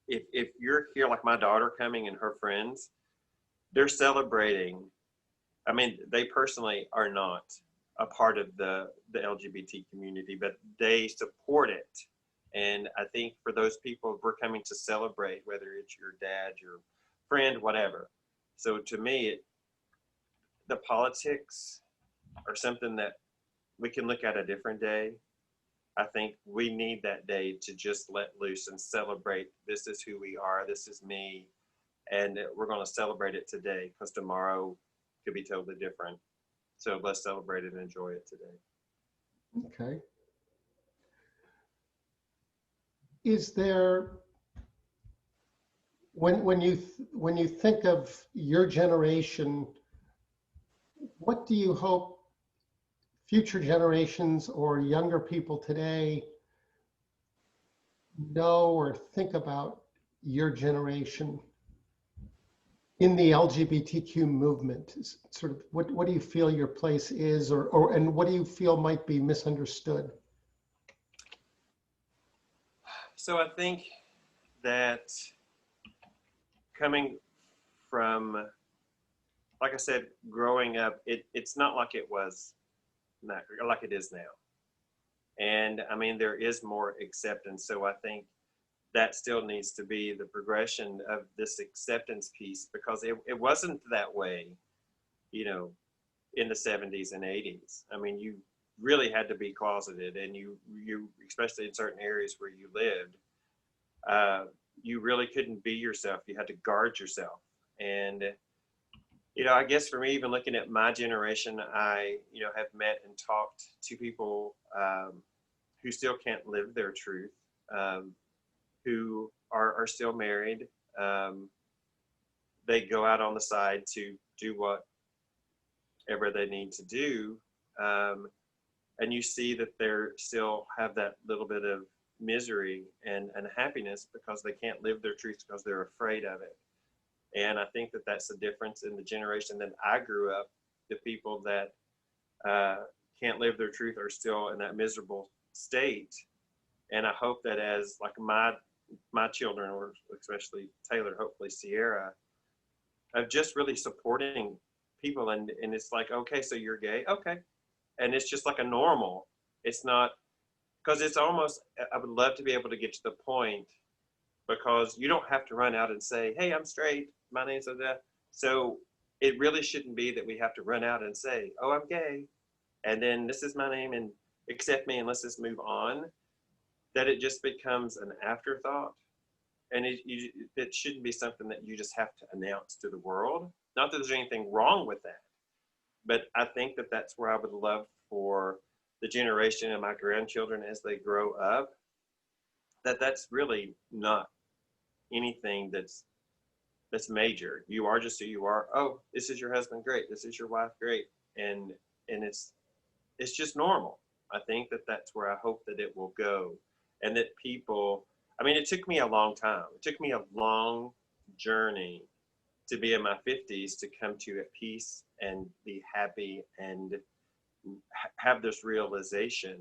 if you're here, like my daughter coming and her friends, they're celebrating. I mean, they personally are not a part of the LGBT community, but they support it. And I think for those people, we're coming to celebrate, whether it's your dad, your friend, whatever. So to me, the politics are something that we can look at a different day. I think we need that day to just let loose and celebrate. This is who we are. This is me. And we're going to celebrate it today, because tomorrow could be totally different. So let's celebrate it and enjoy it today.
Okay. Is there, when you think of your generation, what do you hope future generations or younger people today know or think about your generation in the LGBTQ movement? Sort of, what do you feel your place is, and what do you feel might be misunderstood?
So I think that coming from, like I said, growing up, it's not like it was, not like it is now. And I mean, there is more acceptance. So I think that still needs to be the progression of this acceptance piece, because it wasn't that way, in the 70s and 80s. I mean, you really had to be closeted, and you especially in certain areas where you lived, you really couldn't be yourself. You had to guard yourself. And I guess for me, even looking at my generation, I have met and talked to people who still can't live their truth, who are still married. They go out on the side to do whatever they need to do. And you see that they're still have that little bit of misery and happiness because they can't live their truth because they're afraid of it. And I think that that's the difference in the generation that I grew up. The people that can't live their truth are still in that miserable state. And I hope that as like my children, or especially Taylor, hopefully Sierra, of just really supporting people. And it's like, okay, so you're gay, okay, and it's just like a normal. It's not, because it's almost, I would love to be able to get to the point, because you don't have to run out and say, hey, I'm straight, my name's that. So it really shouldn't be that we have to run out and say, oh, I'm gay, and then this is my name, and accept me, and let's just move on. That it just becomes an afterthought. And it shouldn't be something that you just have to announce to the world. Not that there's anything wrong with that, but I think that that's where I would love for the generation of my grandchildren as they grow up, that's really not anything that's major. You are just who you are. Oh, this is your husband, great. This is your wife, great. And it's just normal. I think that that's where I hope that it will go, and that people. I mean, it took me a long time. It took me a long journey to be in my 50s to come to a peace and be happy and have this realization.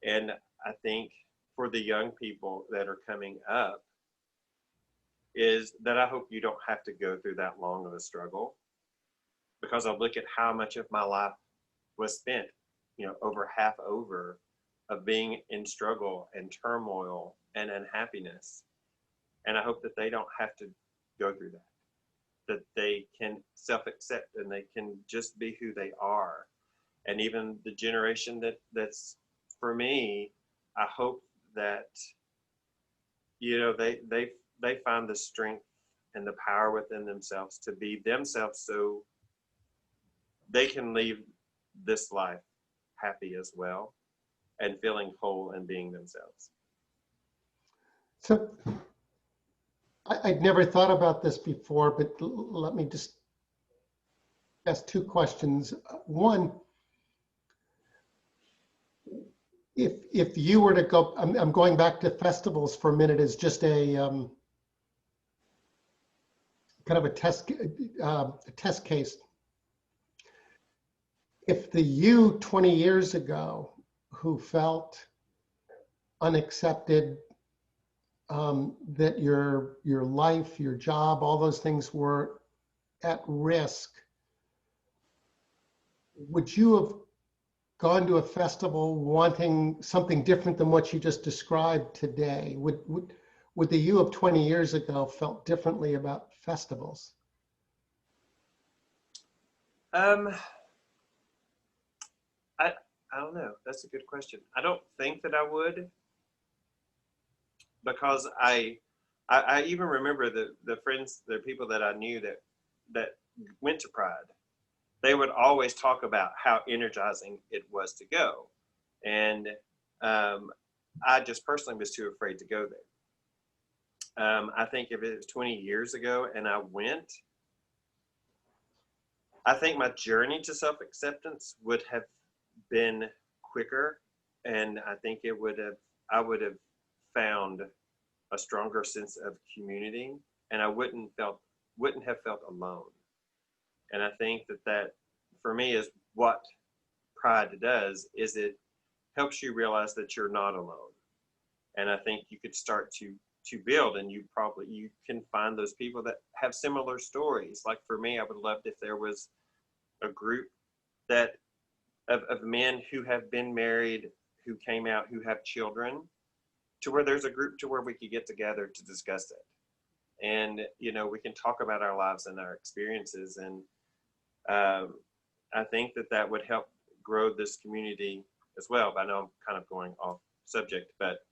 And I think for the young people that are coming up, is that I hope you don't have to go through that long of a struggle, because I look at how much of my life was spent, over half over, of being in struggle and turmoil and unhappiness. And I hope that they don't have to go through that they can self-accept and they can just be who they are. And even the generation that's for me, I hope that, they find the strength and the power within themselves to be themselves, so they can leave this life happy as well, and feeling whole and being themselves.
So I'd never thought about this before, but let me just ask two questions. One, if you were to go, I'm going back to festivals for a minute as just a kind of a test case. If the you 20 years ago who felt unaccepted, that your life, your job, all those things were at risk, would you have gone to a festival wanting something different than what you just described today? Would the you of 20 years ago felt differently about festivals?
I don't know. That's a good question. I don't think that I would, because I even remember the friends, the people that I knew that went to Pride. They would always talk about how energizing it was to go, and I just personally was too afraid to go there. I think if it was 20 years ago and I went, I think my journey to self-acceptance would have been quicker, and I think I would have found a stronger sense of community, and I wouldn't have felt alone. And I think that for me is what Pride does, is it helps you realize that you're not alone. And I think you could start to build, and you can find those people that have similar stories. Like for me, I would love if there was a group that of men who have been married, who came out, who have children, to where there's a group to where we could get together to discuss it. And, we can talk about our lives and our experiences. And I think that would help grow this community as well. But I know I'm kind of going off subject, but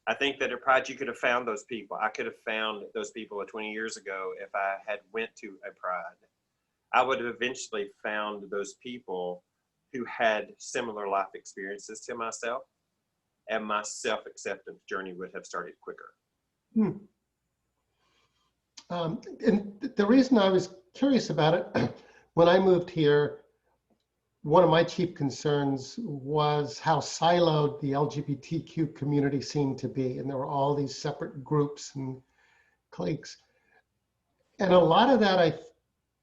I think that at Pride, you could have found those people. I could have found those people 20 years ago if I had went to a Pride. I would have eventually found those people who had similar life experiences to myself, and my self-acceptance journey would have started quicker.
And the reason I was curious about it, when I moved here, one of my chief concerns was how siloed the LGBTQ community seemed to be. And there were all these separate groups and cliques. And a lot of that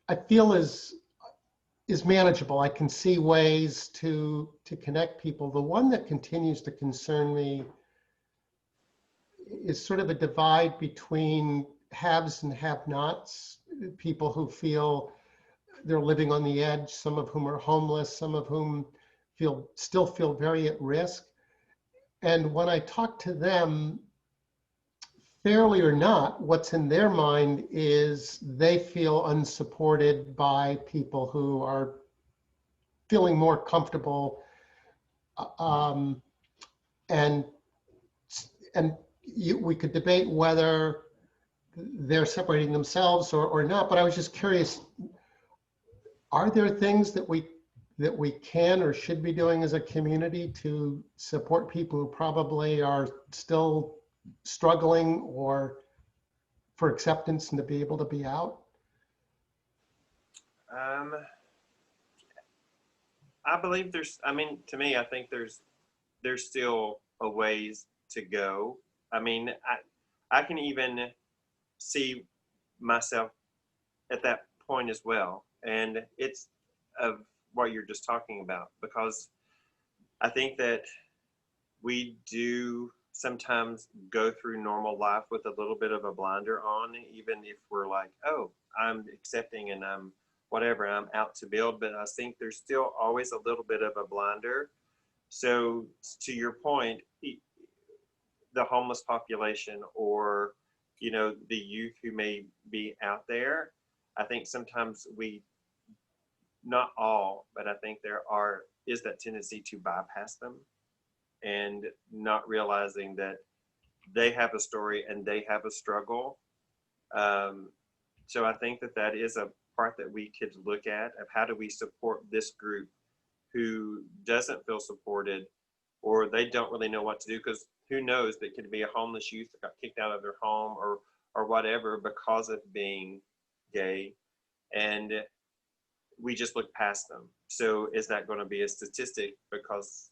I feel is manageable. I can see ways to connect people. The one that continues to concern me is sort of a divide between haves and have-nots, people who feel they're living on the edge, some of whom are homeless, some of whom still feel very at risk. And when I talk to them, fairly or not, what's in their mind is they feel unsupported by people who are feeling more comfortable, um, and we could debate whether they're separating themselves or not. But I was just curious: are there things that we can or should be doing as a community to support people who probably are still struggling or for acceptance and to be able to be out?
I believe I mean, to me, I think there's still a ways to go. I mean, I can even see myself at that point as well. And it's of what you're just talking about, because I think that we do sometimes go through normal life with a little bit of a blinder on, even if we're like, oh, I'm accepting and I'm whatever, I'm out to build. But I think there's still always a little bit of a blinder. So to your point, the homeless population, or the youth who may be out there, I think sometimes not all, but I think is that tendency to bypass them and not realizing that they have a story and they have a struggle. So I think that is a part that we could look at, of how do we support this group who doesn't feel supported, or they don't really know what to do, because who knows, that could be a homeless youth that got kicked out of their home or whatever because of being gay, and we just look past them. So is that going to be a statistic because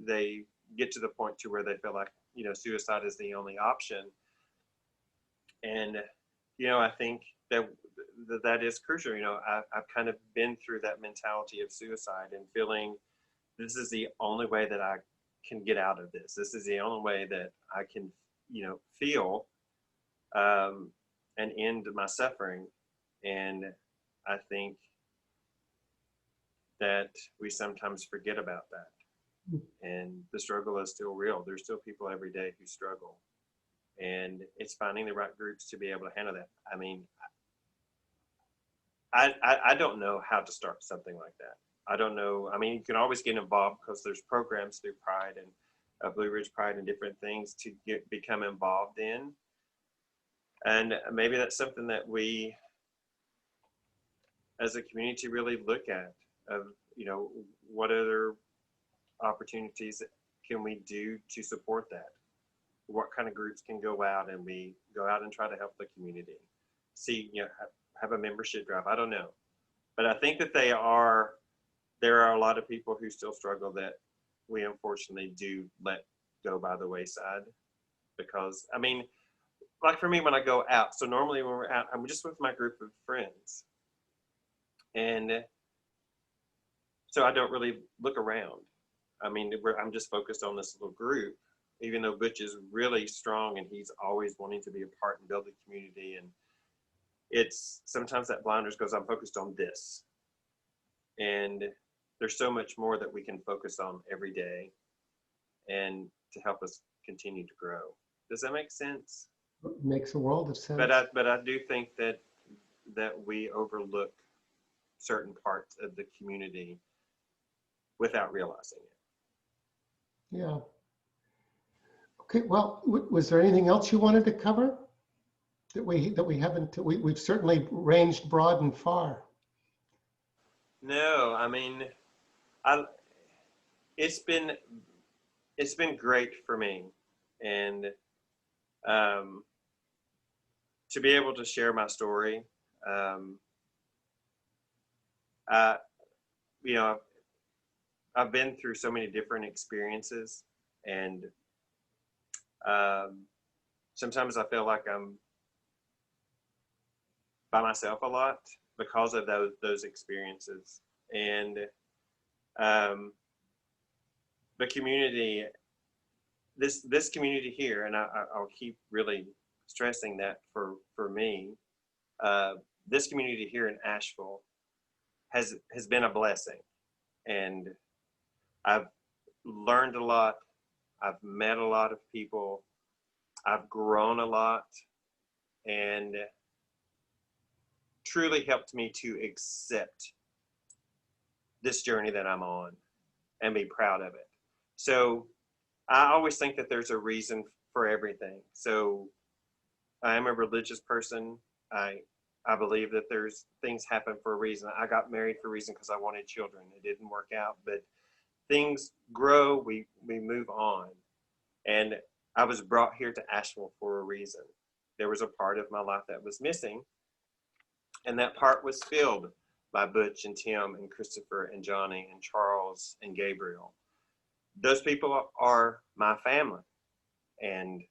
they get to the point to where they feel like suicide is the only option? And I think that is crucial. I've kind of been through that mentality of suicide and feeling this is the only way that I can get out of this. This is the only way that I can feel and end my suffering. And I think that we sometimes forget about that. And the struggle is still real. There's still people every day who struggle. And it's finding the right groups to be able to handle that. I mean, I don't know how to start something like that. I don't know. I mean, you can always get involved because there's programs through Pride and Blue Ridge Pride and different things to become involved in. And maybe that's something that we as a community really look at, of what other opportunities can we do to support that? What kind of groups can go out, and we go out and try to help the community? See, have a membership drive. I don't know, but I think that there are a lot of people who still struggle that we unfortunately do let go by the wayside. Because I mean, like for me, when I go out, so normally when we're out, I'm just with my group of friends, and so I don't really look around. I mean, I'm just focused on this little group, even though Butch is really strong and he's always wanting to be a part and build the community. And it's sometimes that blinders goes, I'm focused on this. And there's so much more that we can focus on every day and to help us continue to grow. Does that make sense?
It makes a world of sense.
But I do think that we overlook certain parts of the community without realizing it.
Yeah. Okay. Well, was there anything else you wanted to cover that we haven't? We've certainly ranged broad and far.
No, I mean, it's been great for me, and to be able to share my story. I've been through so many different experiences, and sometimes I feel like I'm by myself a lot because of those experiences. And the community this community here, and I'll keep really stressing that for me, this community here in Asheville has been a blessing, and I've learned a lot. I've met a lot of people. I've grown a lot, and truly helped me to accept this journey that I'm on and be proud of it. So I always think that there's a reason for everything. So I am a religious person. I believe that there's things happen for a reason. I got married for a reason because I wanted children. It didn't work out, but things grow, we move on. And I was brought here to Asheville for a reason. There was a part of my life that was missing, and that part was filled by Butch and Tim and Christopher and Johnny and Charles and Gabriel. Those people are my family, and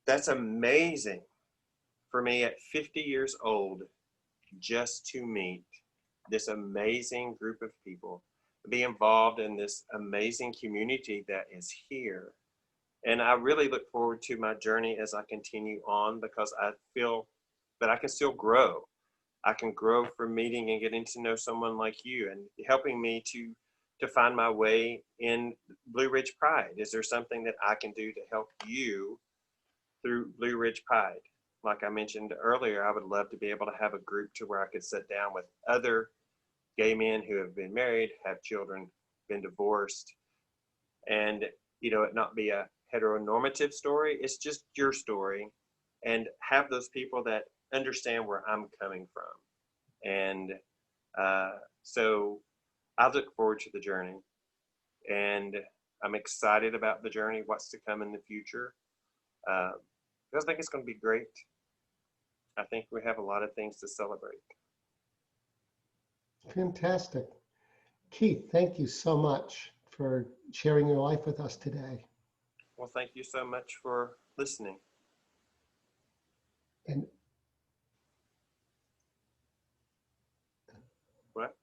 that's amazing for me at 50 years old just to meet this amazing group of people, be involved in this amazing community that is here. And I really look forward to my journey as I continue on, because I feel that I can still grow. I can grow from meeting and getting to know someone like you and helping me to find my way in Blue Ridge Pride. Is there something that I can do to help you through Blue Ridge Pride? Like I mentioned earlier, I would love to be able to have a group to where I could sit down with other gay men who have been married, have children, been divorced, and it not be a heteronormative story. It's just your story, and have those people that understand where I'm coming from. And so I look forward to the journey, and I'm excited about the journey, what's to come in the future. I think it's going to be great. I think we have a lot of things to celebrate.
Fantastic. Keith, thank you so much for sharing your life with us today.
Well, thank you so much for listening.
And
what?